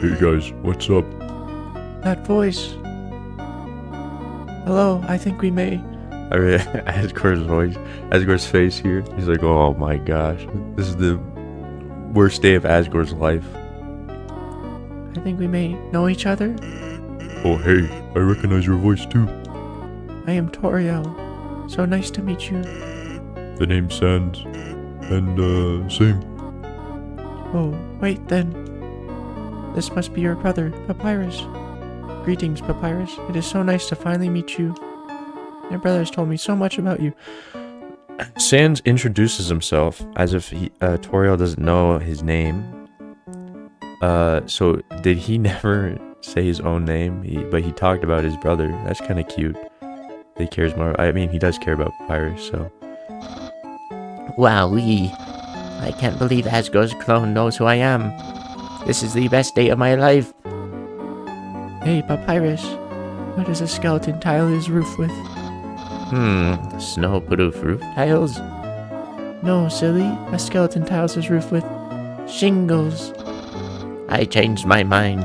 Hey guys, what's up? That voice. Hello, I think we may... I mean, Asgore's voice, Asgore's face here. He's like, oh my gosh, this is the worst day of Asgore's life. I think we may know each other. Oh hey, I recognize your voice too. I am Toriel. So nice to meet you. The name Sans, and same. Oh, wait then. This must be your brother, Papyrus. Greetings, Papyrus. It is so nice to finally meet you. Your brother has told me so much about you. Sans introduces himself as if Toriel doesn't know his name. So did he never say his own name? But he talked about his brother. That's kind of cute. He cares more. I mean, he does care about Papyrus, so. Wowee. I can't believe Asgore's clone knows who I am. This is the best day of my life. Hey, Papyrus. What is a skeleton tile his roof with? Snow-proof roof tiles? No, silly. A skeleton tiles his roof with shingles. I changed my mind.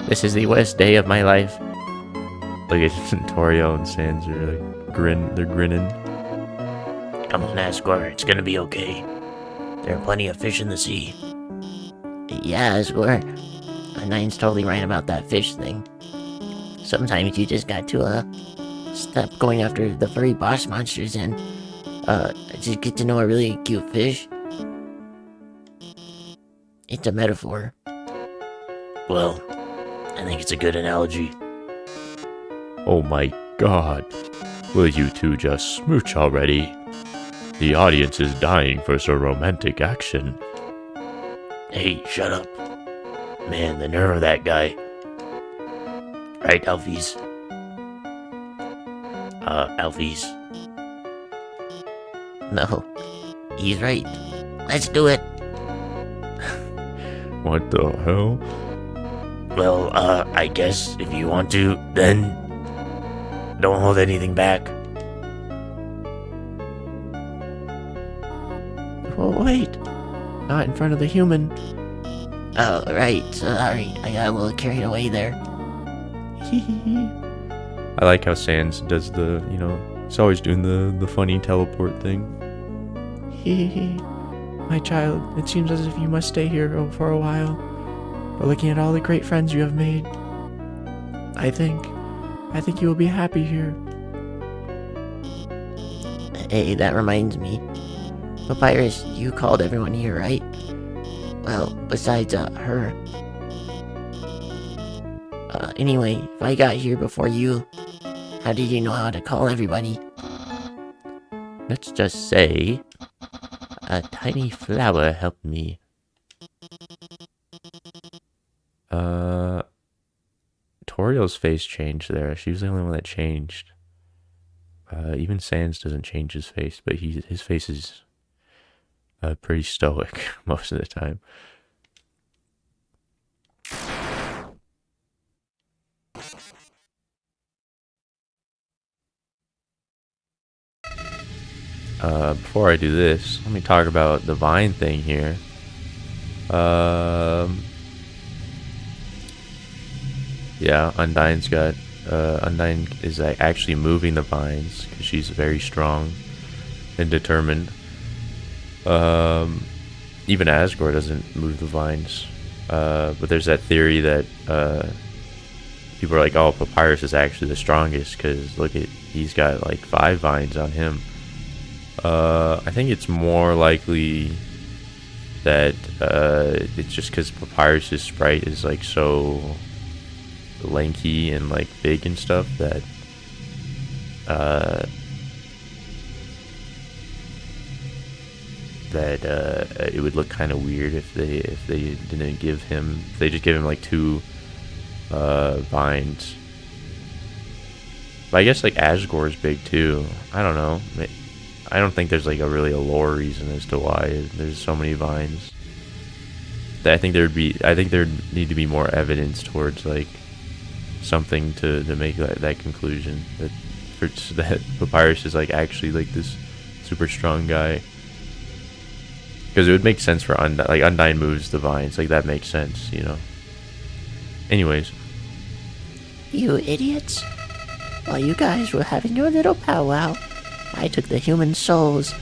This is the worst day of my life. Look at Toriel and Sans are like they're grinning. Come on, Asgore, it's gonna be okay. There are plenty of fish in the sea. Yeah, Asgore. Nine's totally right about that fish thing. Sometimes you just got to, stop going after the furry boss monsters and, just get to know a really cute fish. It's a metaphor. Well, I think it's a good analogy. Oh my god. Will you two just smooch already? The audience is dying for some romantic action. Hey, shut up. Man, the nerve of that guy. Right, Alphys? Alphys? No, he's right. Let's do it. What the hell? Well, I guess if you want to, then don't hold anything back. Oh, wait. Not in front of the human. Oh, right. Sorry, I got a little carried away there. I like how Sans does the, he's always doing the funny teleport thing. My child, it seems as if you must stay here for a while. But looking at all the great friends you have made, I think you will be happy here. Hey, that reminds me. Papyrus, you called everyone here, right? Well, besides, her. Anyway, if I got here before you, how did you know how to call everybody? Let's just say a tiny flower helped me. Toriel's face changed there. She was the only one that changed. Even Sans doesn't change his face, but his face is pretty stoic most of the time. Before I do this, let me talk about the vine thing here. Yeah, Undyne is actually moving the vines because she's very strong and determined. Even Asgore doesn't move the vines. But there's that theory that people are like, oh, Papyrus is actually the strongest because look at, he's got like 5 vines on him. I think it's more likely that it's just because Papyrus's sprite is like so lanky and like big and stuff that it would look kind of weird if they didn't give him, if they just give him like 2 vines. But I guess like Asgore's big too. I don't know. I don't think there's like a lore reason as to why there's so many vines. I think there'd need to be more evidence towards like something to make that conclusion that Papyrus is like actually like this super strong guy. Because it would make sense for Undyne moves the vines, like that makes sense, you know. Anyways. You idiots. While you guys were having your little powwow, I took the human souls,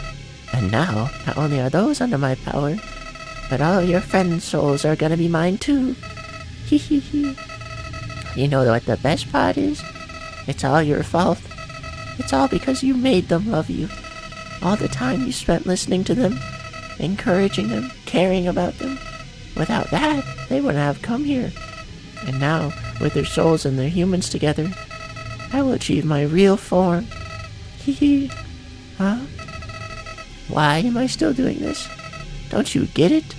and now, not only are those under my power, but all your friends' souls are gonna be mine too. Hee hee hee. You know what the best part is? It's all your fault. It's all because you made them love you. All the time you spent listening to them, encouraging them, caring about them. Without that, they wouldn't have come here. And now, with their souls and their humans together, I will achieve my real form. Hee hee. Huh? Why am I still doing this? Don't you get it?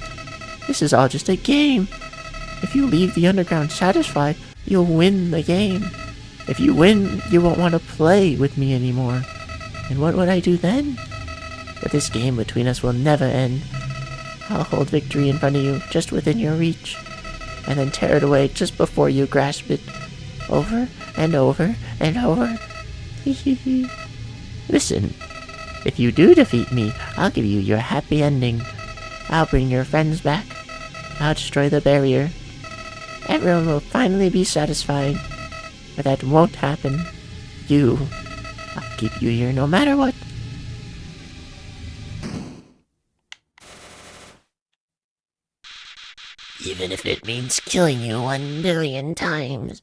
This is all just a game. If you leave the underground satisfied, you'll win the game. If you win, you won't want to play with me anymore. And what would I do then? But this game between us will never end. I'll hold victory in front of you, just within your reach, and then tear it away just before you grasp it. Over and over and over. Hee hee hee. Listen, if you do defeat me, I'll give you your happy ending. I'll bring your friends back. I'll destroy the barrier. Everyone will finally be satisfied. But that won't happen. I'll keep you here no matter what. Even if it means killing you 1 billion times.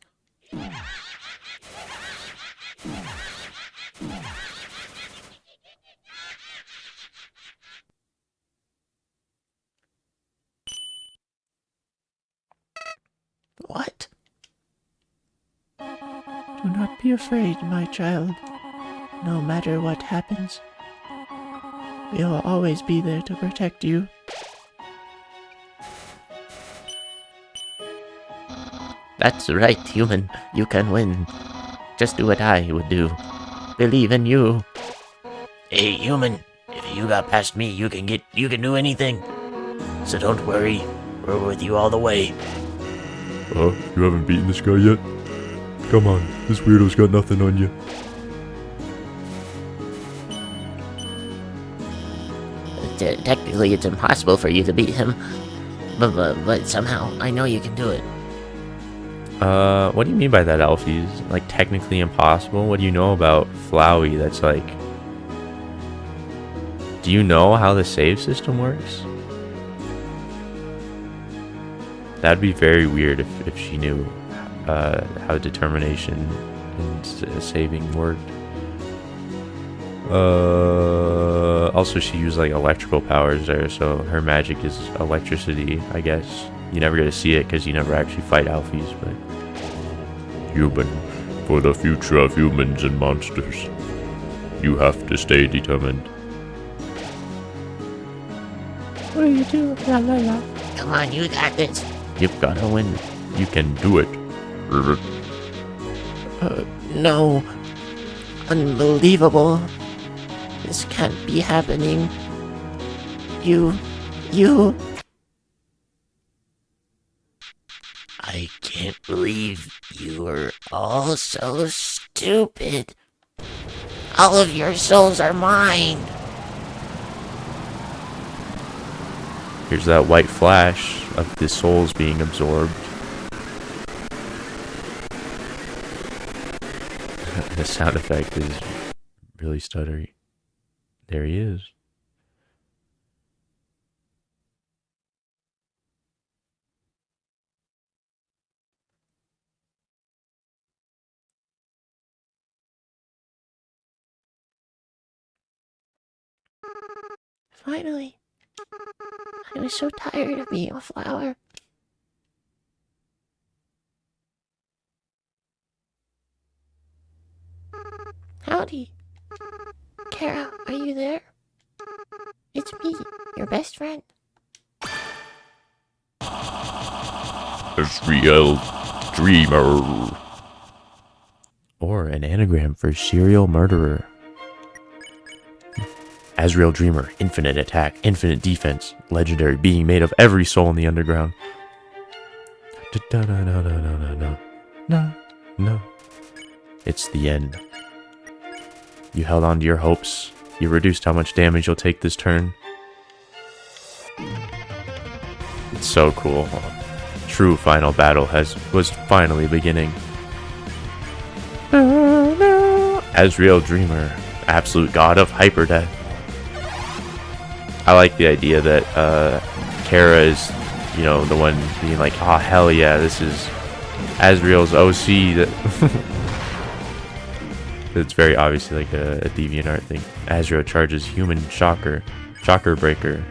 What? Do not be afraid, my child. No matter what happens, we will always be there to protect you. That's right, human. You can win. Just do what I would do. Believe in you. Hey, human, if you got past me, you can do anything. So don't worry, we're with you all the way. You haven't beaten this guy yet? Come on, this weirdo's got nothing on you. Technically, it's impossible for you to beat him. But somehow, I know you can do it. What do you mean by that, Alfies? Like, technically impossible? What do you know about Flowey that's like... Do you know how the save system works? That'd be very weird if she knew how determination and saving worked. Also, she used like electrical powers there, so her magic is electricity, I guess. You never get to see it because you never actually fight Alfies, but... Human, for the future of humans and monsters, you have to stay determined. What do you do? La la la. Come on, you got this. You've gotta win. You can do it. No. Unbelievable. This can't be happening. You... I can't believe you are all so stupid. All of your souls are mine. Here's that white flash of the souls being absorbed. The sound effect is really stuttery. There he is. Finally. I was so tired of being a flower. Howdy. Kara, are you there? It's me, your best friend. Asriel Dreamer. Or an anagram for serial murderer. Asriel Dreamer, infinite attack, infinite defense, legendary being made of every soul in the underground. No. It's the end. You held on to your hopes. You reduced how much damage you'll take this turn. It's so cool. True final battle was finally beginning. Asriel Dreamer, absolute god of hyperdeath. I like the idea that Kara is, the one being like, oh hell yeah, this is Asriel's OC. It's very obviously like a DeviantArt thing. Asriel charges human shocker breaker.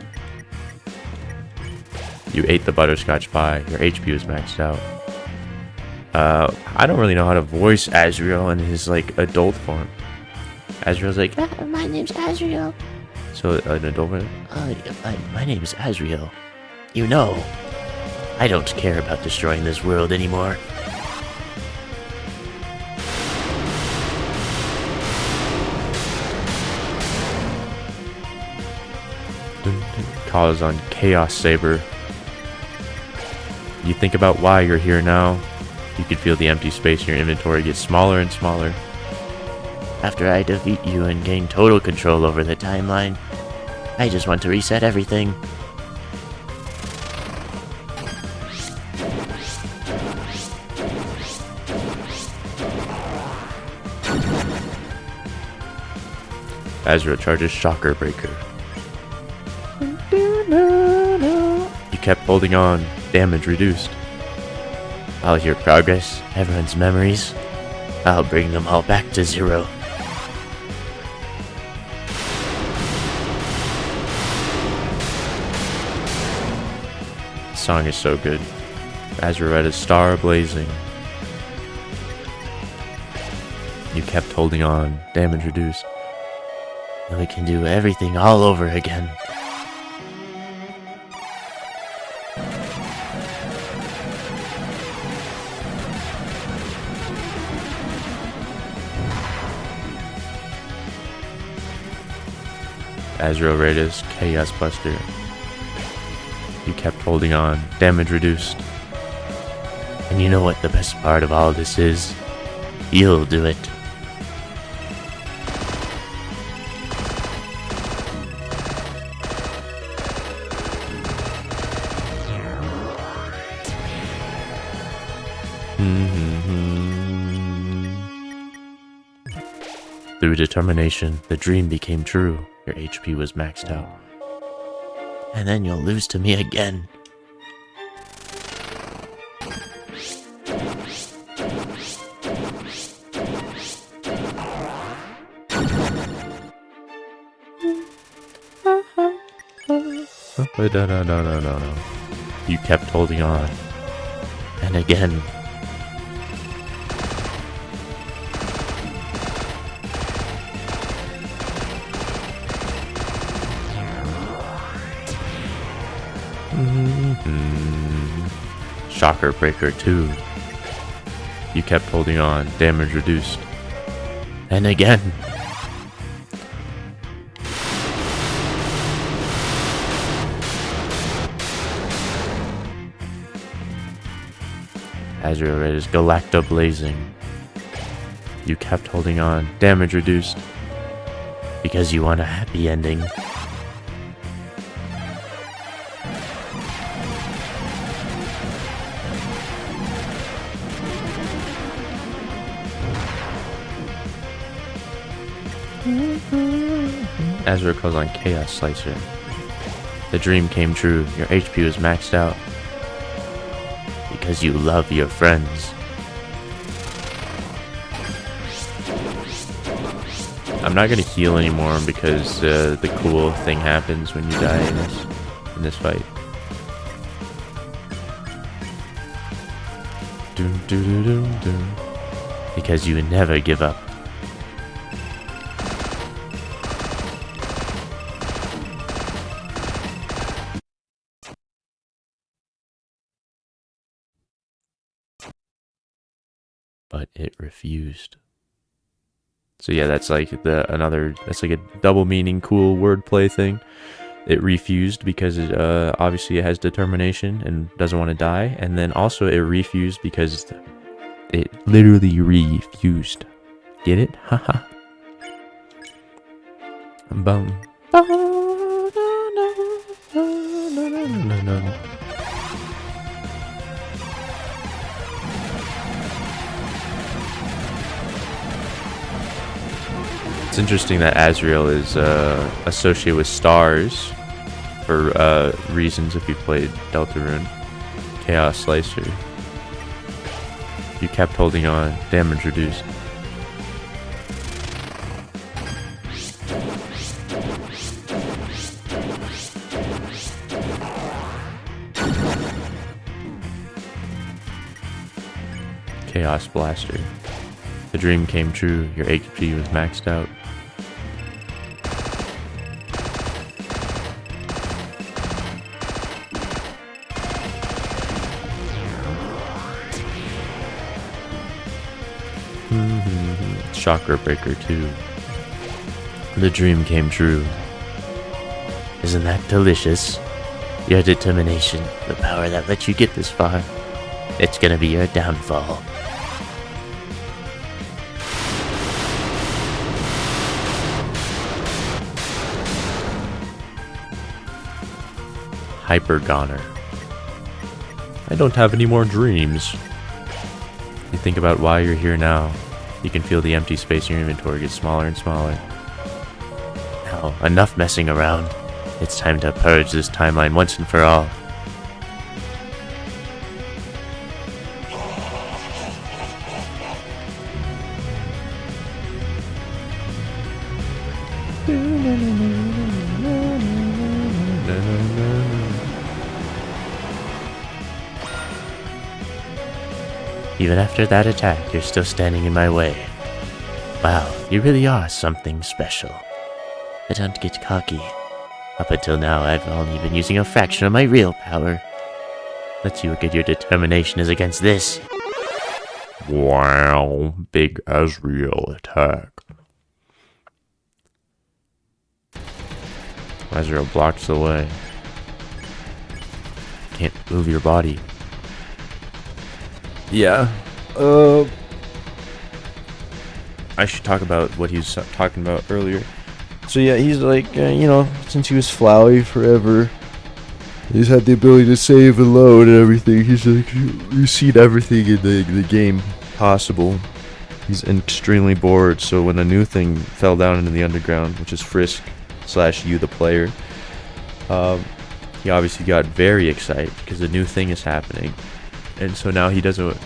You ate the butterscotch pie. Your HP was maxed out. I don't really know how to voice Asriel in his like adult form. Asriel's like, My name's Asriel. so an adult version? My name is Asriel. You know, I don't care about destroying this world anymore. Calls on Chaos Saber. You think about why you're here now. You can feel the empty space in your inventory get smaller and smaller. After I defeat you and gain total control over the timeline, I just want to reset everything. Asriel charges Shocker Breaker. You kept holding on. Damage reduced. All your progress, everyone's memories, I'll bring them all back to zero. The song is so good. Azraretta's star blazing. You kept holding on. Damage reduced. And we can do everything all over again. Asriel Raiders, Chaos Buster. You kept holding on, damage reduced. And you know what the best part of all this is? You'll do it. Through determination, the dream became true. Your HP was maxed out. And then you'll lose to me again. No. You kept holding on. And again. Shocker Breaker 2. You kept holding on, damage reduced. And again. Asriel Raiders, Galacta Blazing. You kept holding on, damage reduced. Because you want a happy ending. Asriel calls on Chaos Slicer. The dream came true. Your HP was maxed out. Because you love your friends. I'm not gonna heal anymore because the cool thing happens when you die in this fight. Because you never give up. But it refused. So yeah, that's like that's like a double meaning cool wordplay thing. It refused because obviously it has determination and doesn't want to die, and then also it refused because it literally refused. Get it? Haha. Bum. No. It's interesting that Asriel is associated with stars for reasons if you played Deltarune. Chaos Slicer. You kept holding on, damage reduced. Chaos Blaster. The dream came true, your HP was maxed out. Chakra Breaker 2. The dream came true. Isn't that delicious? Your determination, the power that let you get this far, it's gonna be your downfall. Hyper Goner. I don't have any more dreams. You think about why you're here now. You can feel the empty space in your inventory get smaller and smaller. Now, enough messing around. It's time to purge this timeline once and for all. Even after that attack, you're still standing in my way. Wow, you really are something special. But don't get cocky. Up until now, I've only been using a fraction of my real power. Let's see what good your determination is against this. Wow, big Asriel attack. Asriel blocks the way. Can't move your body. Yeah. I should talk about what he was talking about earlier. So yeah, he's like, since he was Flowey forever, he's had the ability to save and load and everything. He's like, you've seen everything in the game possible. He's extremely bored, so when a new thing fell down into the underground, which is Frisk / you the player, he obviously got very excited because a new thing is happening. And so now he doesn't...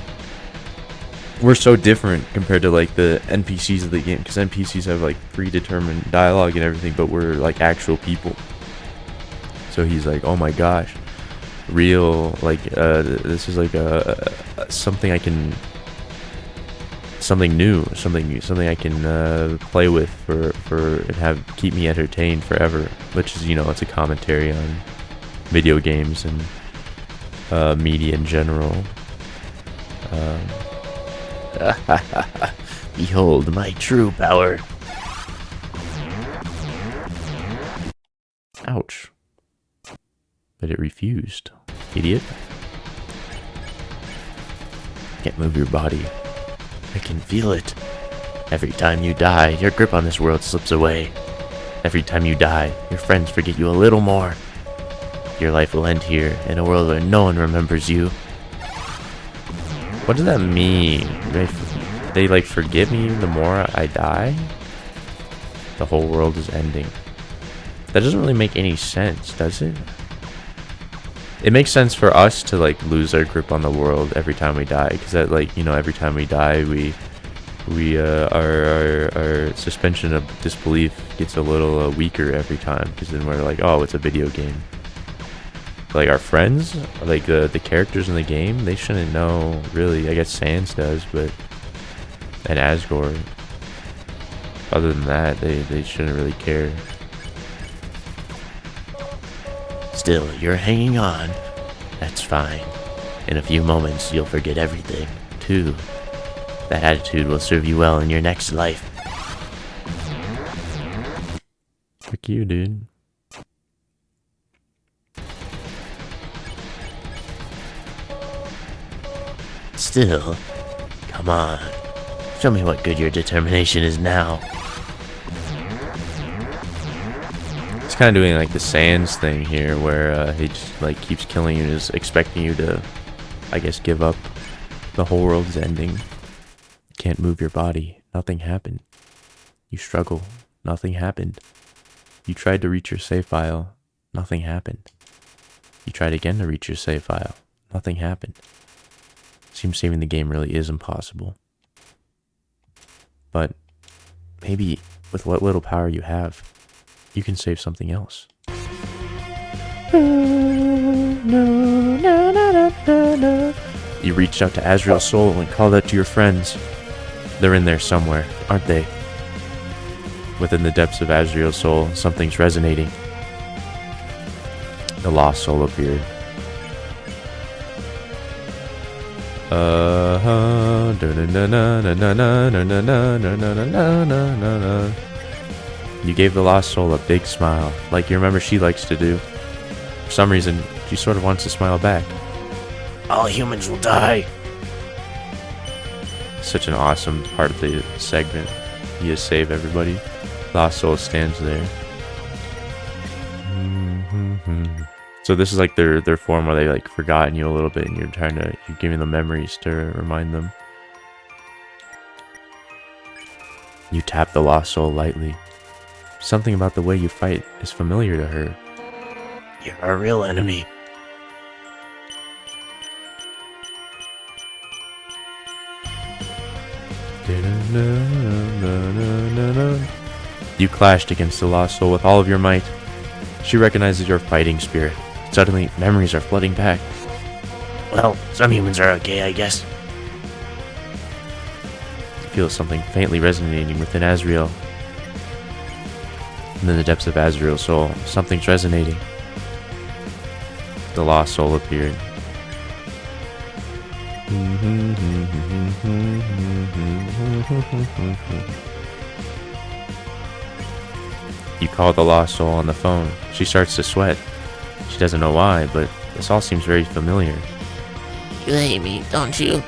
We're so different compared to like the NPCs of the game, because NPCs have like predetermined dialogue and everything, but we're like actual people. So he's like, oh my gosh, real, like this is like something I can, something new, something I can play with for and keep me entertained forever. Which is, it's a commentary on video games and media in general. Behold my true power. Ouch. But it refused. Idiot. Can't move your body. I can feel it. Every time you die, your grip on this world slips away. Every time you die, your friends forget you a little more. Your life will end here, in a world where no one remembers you. What does that mean? They like forget me the more I die? The whole world is ending. That doesn't really make any sense, does it? It makes sense for us to like lose our grip on the world every time we die, because that, like, every time we die, our suspension of disbelief gets a little weaker every time, because then we're like, oh, it's a video game. Like our friends, like the characters in the game, they shouldn't know really. I guess Sans does, but and Asgore. Other than that, they shouldn't really care. Still, you're hanging on. That's fine. In a few moments, you'll forget everything, too. That attitude will serve you well in your next life. Fuck you, dude. Still, come on. Show me what good your determination is now. He's kind of doing like the Sans thing here, where he just like keeps killing you and is expecting you to, I guess, give up. The whole world is ending. You can't move your body. Nothing happened. You struggle. Nothing happened. You tried to reach your save file. Nothing happened. You tried again to reach your save file. Nothing happened. Seems saving the game really is impossible. But maybe with what little power you have, you can save something else. You reached out to Asriel's soul and called out to your friends. They're in there somewhere, aren't they? Within the depths of Asriel's soul, something's resonating. The lost soul appeared. You gave the lost soul a big smile, like you remember she likes to do. For some reason, she sort of wants to smile back. All humans will die. Such an awesome part of the segment. You just save everybody. Lost soul stands there. So this is like their form where they like forgotten you a little bit, and you're giving them memories to remind them. You tap the lost soul lightly. Something about the way you fight is familiar to her. You're our real enemy. You clashed against the lost soul with all of your might. She recognizes your fighting spirit. Suddenly, memories are flooding back. Well, some humans are okay, I guess. You feel something faintly resonating within Asriel. And in the depths of Asriel's soul, something's resonating. The lost soul appeared. You call the lost soul on the phone. She starts to sweat. She doesn't know why, but this all seems very familiar. You hate me, don't you?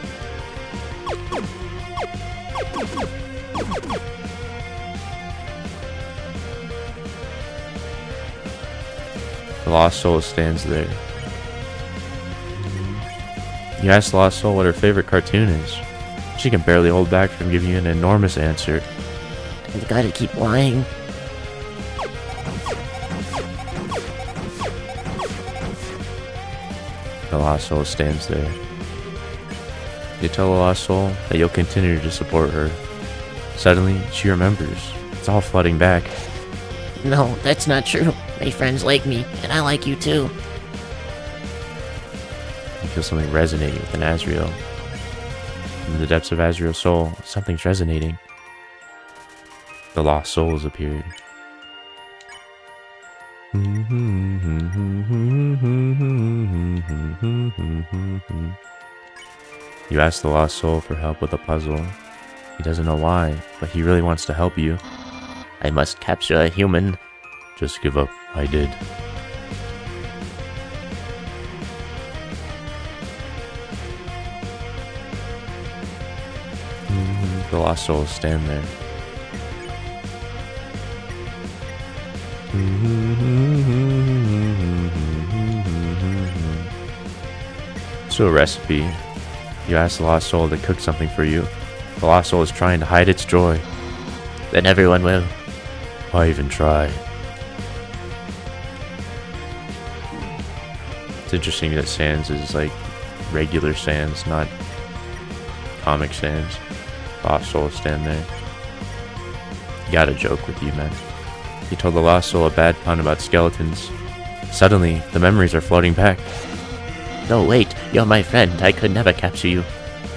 The lost soul stands there. You ask the lost soul what her favorite cartoon is. She can barely hold back from giving you an enormous answer. I've gotta keep lying. The lost soul stands there. You tell the lost soul that you'll continue to support her. Suddenly, she remembers. It's all flooding back. No, that's not true. My friends like me, and I like you too. You feel something resonating within Asriel. In the depths of Asriel's soul, something's resonating. The lost soul has appeared. You ask the lost soul for help with a puzzle. He doesn't know why, but he really wants to help you. I must capture a human. Just give up. I did. The lost souls stand there. So a recipe. You ask the lost soul to cook something for you. The lost soul is trying to hide its joy. Then everyone will. Why even try? It's interesting that Sans is like regular Sans, not Comic Sans. Lost Soul stand there. Got a joke with you, man. He told the Lost Soul a bad pun about skeletons. Suddenly, the memories are floating back. No, wait. You're my friend. I could never capture you.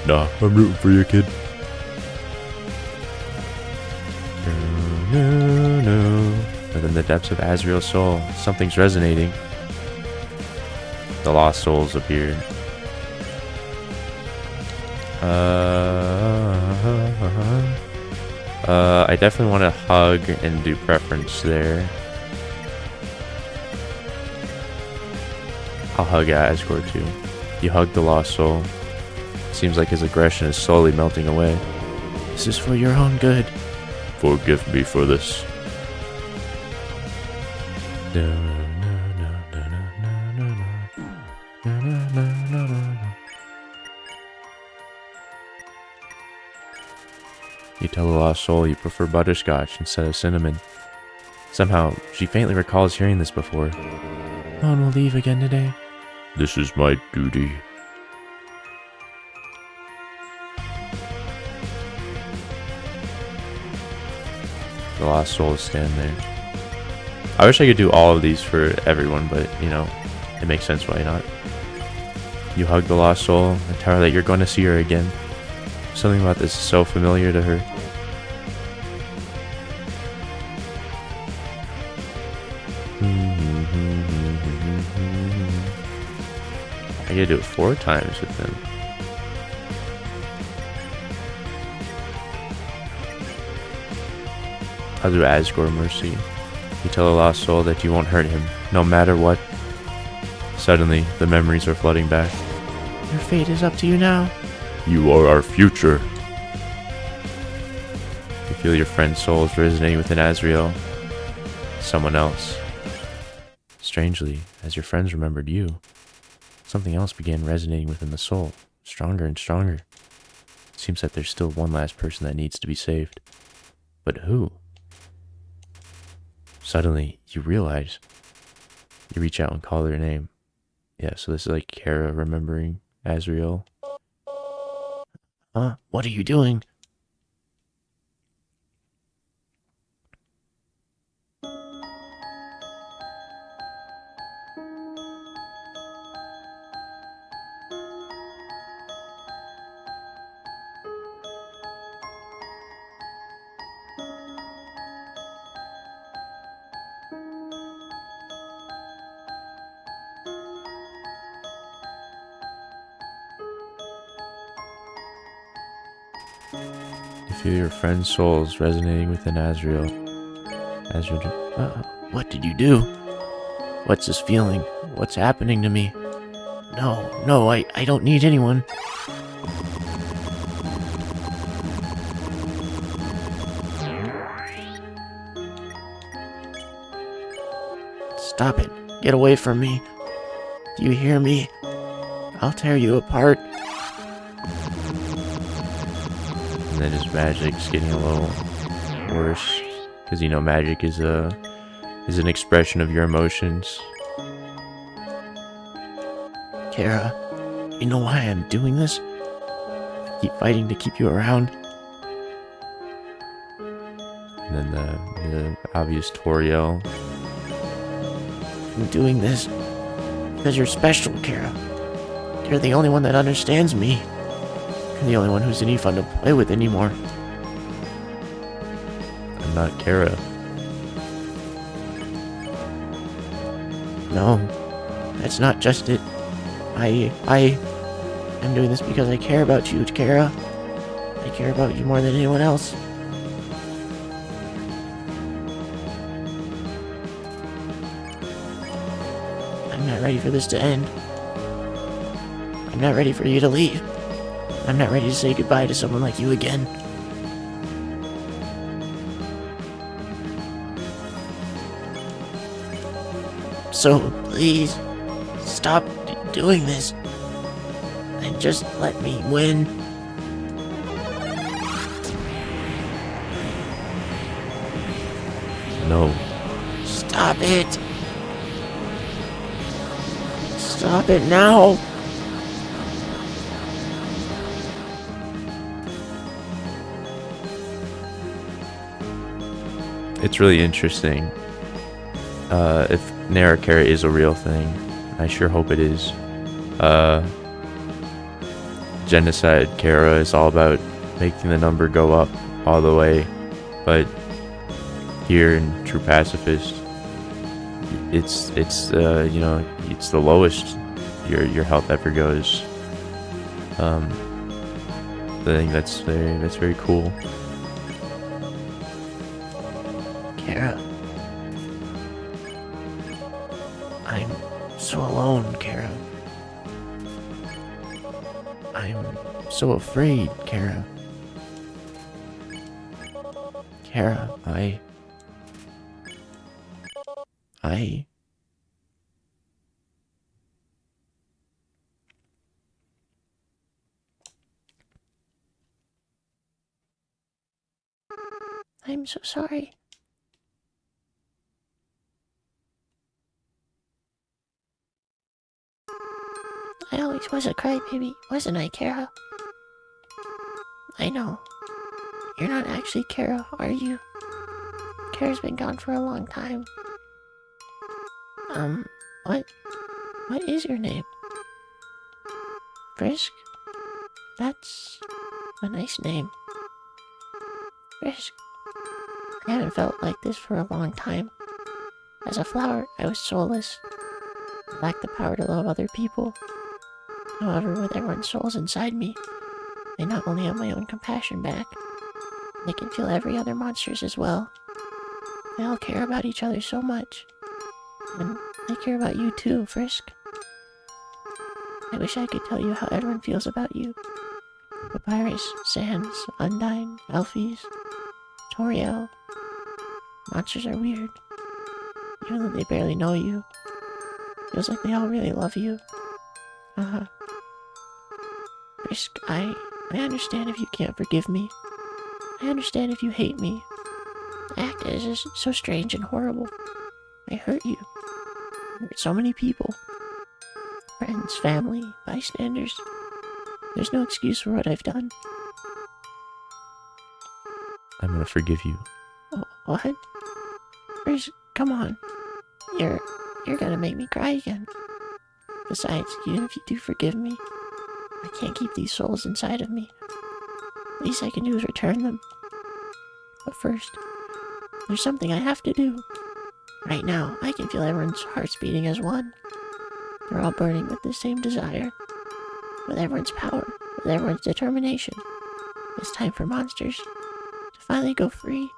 Nah, I'm rooting for you, kid. No. Within the depths of Asriel's soul, something's resonating. The Lost Souls appeared. I definitely want to hug and do preference there. I'll hug Asgore too. You hug the Lost Soul. Seems like his aggression is slowly melting away. This is for your own good. Forgive me for this. You tell the Lost Soul you prefer butterscotch instead of cinnamon. Somehow, she faintly recalls hearing this before. No one will leave again today. This is my duty. The Lost Souls stand there. I wish I could do all of these for everyone, but, you know, it makes sense why not. You hug the Lost Soul and tell her that you're going to see her again. Something about this is so familiar to her. I gotta do it 4 times with them. I'll do Asgore Mercy. You tell the Lost Soul that you won't hurt him, no matter what. Suddenly, the memories are flooding back. Your fate is up to you now. You are our future. You feel your friend's soul is resonating within Asriel. Someone else. Strangely, as your friends remembered you, something else began resonating within the soul, stronger and stronger. It seems that there's still one last person that needs to be saved. But who? Suddenly, you realize. You reach out and call their name. Yeah, so this is like Kara remembering Asriel. Huh? What are you doing? You feel your friend's souls resonating within Asriel. As your What did you do? What's this feeling? What's happening to me? No, I don't need anyone. Stop it. Get away from me. Do you hear me? I'll tear you apart. And then his magic's getting a little worse. Because, magic is an expression of your emotions. Kara, you know why I'm doing this? Keep fighting to keep you around. And then the obvious Toriel. I'm doing this because you're special, Kara. You're the only one that understands me. You're the only one who's any fun to play with anymore. I'm not Kara. No, that's not just it. I am doing this because I care about you, Kara. I care about you more than anyone else. I'm not ready for this to end. I'm not ready for you to leave. I'm not ready to say goodbye to someone like you again. So, please, stop doing this. And just let me win. No. Stop it. Stop it now. It's really interesting. If Narakara is a real thing, I sure hope it is. Genocide Kara is all about making the number go up all the way, but here in True Pacifist, it's the lowest your health ever goes. I think that's very cool. Kara. I'm so alone, Kara. I'm so afraid, Kara. Kara, I'm so sorry. I always was a crybaby, wasn't I, Kara? I know. You're not actually Kara, are you? Kara's been gone for a long time. What is your name? Frisk? That's a nice name. Frisk. I haven't felt like this for a long time. As a flower, I was soulless. I lacked the power to love other people. However, with everyone's souls inside me, I not only have my own compassion back, I can feel every other monster's as well. They all care about each other so much. And I care about you too, Frisk. I wish I could tell you how everyone feels about you. Papyrus, Sans, Undyne, Alphys, Toriel. Monsters are weird. Even though they barely know you. Feels like they all really love you. Frisk, I understand if you can't forgive me. I understand if you hate me. I acted as just so strange and horrible. I hurt you. I hurt so many people. Friends, family, bystanders. There's no excuse for what I've done. I'm gonna forgive you. Oh, what? Frisk, come on. You're gonna make me cry again. Besides, even if you do forgive me, I can't keep these souls inside of me. Least I can do is return them. But first, there's something I have to do. Right now, I can feel everyone's hearts beating as one. They're all burning with the same desire. With everyone's power, with everyone's determination. It's time for monsters to finally go free.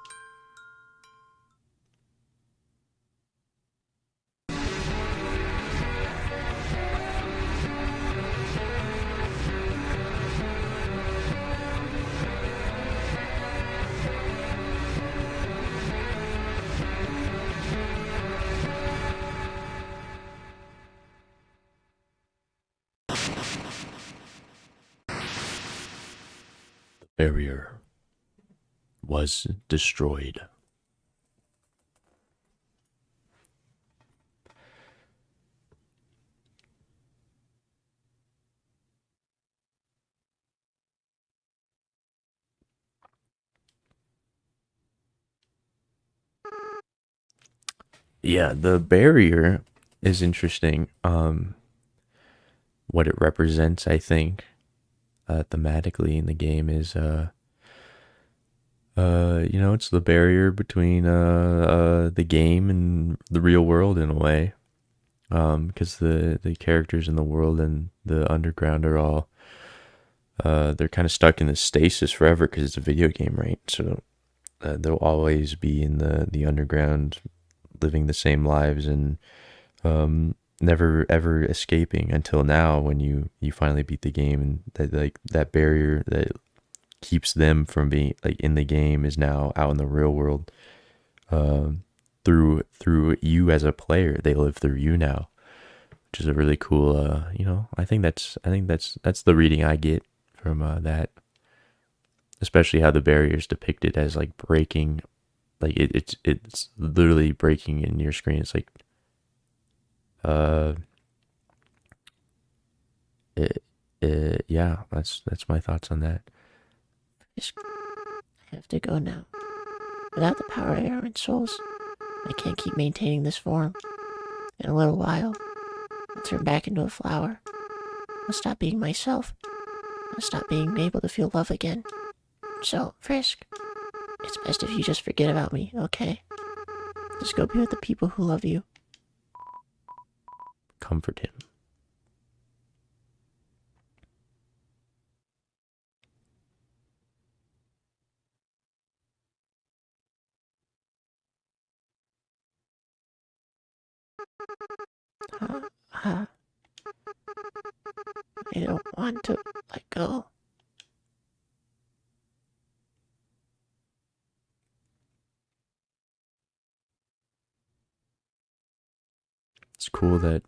barrier was destroyed. Yeah, the barrier is interesting. What it represents, I think, thematically in the game is it's the barrier between the game and the real world in a way. Because the characters in the world and the underground are all they're kind of stuck in this stasis forever because it's a video game, right? So they'll always be in the underground, living the same lives and never ever escaping until now when you finally beat the game, and that barrier that keeps them from being like in the game is now out in the real world. Through you as a player, they live through you now, which is a really cool. I think that's the reading I get from that, especially how the barrier is depicted as like breaking, like it's literally breaking in your screen. It's like yeah, that's my thoughts on that. I have to go now. Without the power of air and souls, I can't keep maintaining this form. In a little while, I'll turn back into a flower. I'll stop being myself. I'll stop being able to feel love again. So, Frisk, it's best if you just forget about me, okay? Just go be with the people who love you. Comfort him. I don't want to let go. It's cool that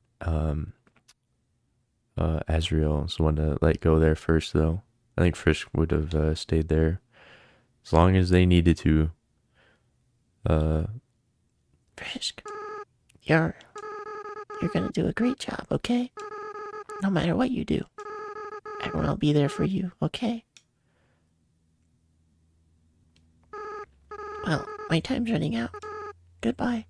Asriel is the one to let go there first, though. I think Frisk would have stayed there as long as they needed to. Frisk, you're gonna do a great job, okay? No matter what you do, everyone will be there for you, okay? Well, my time's running out. Goodbye.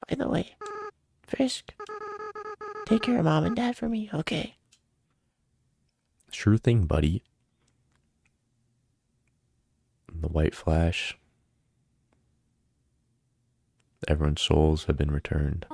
By the way, Frisk, take care of Mom and Dad for me, okay? Sure thing, buddy. The white flash. Everyone's souls have been returned.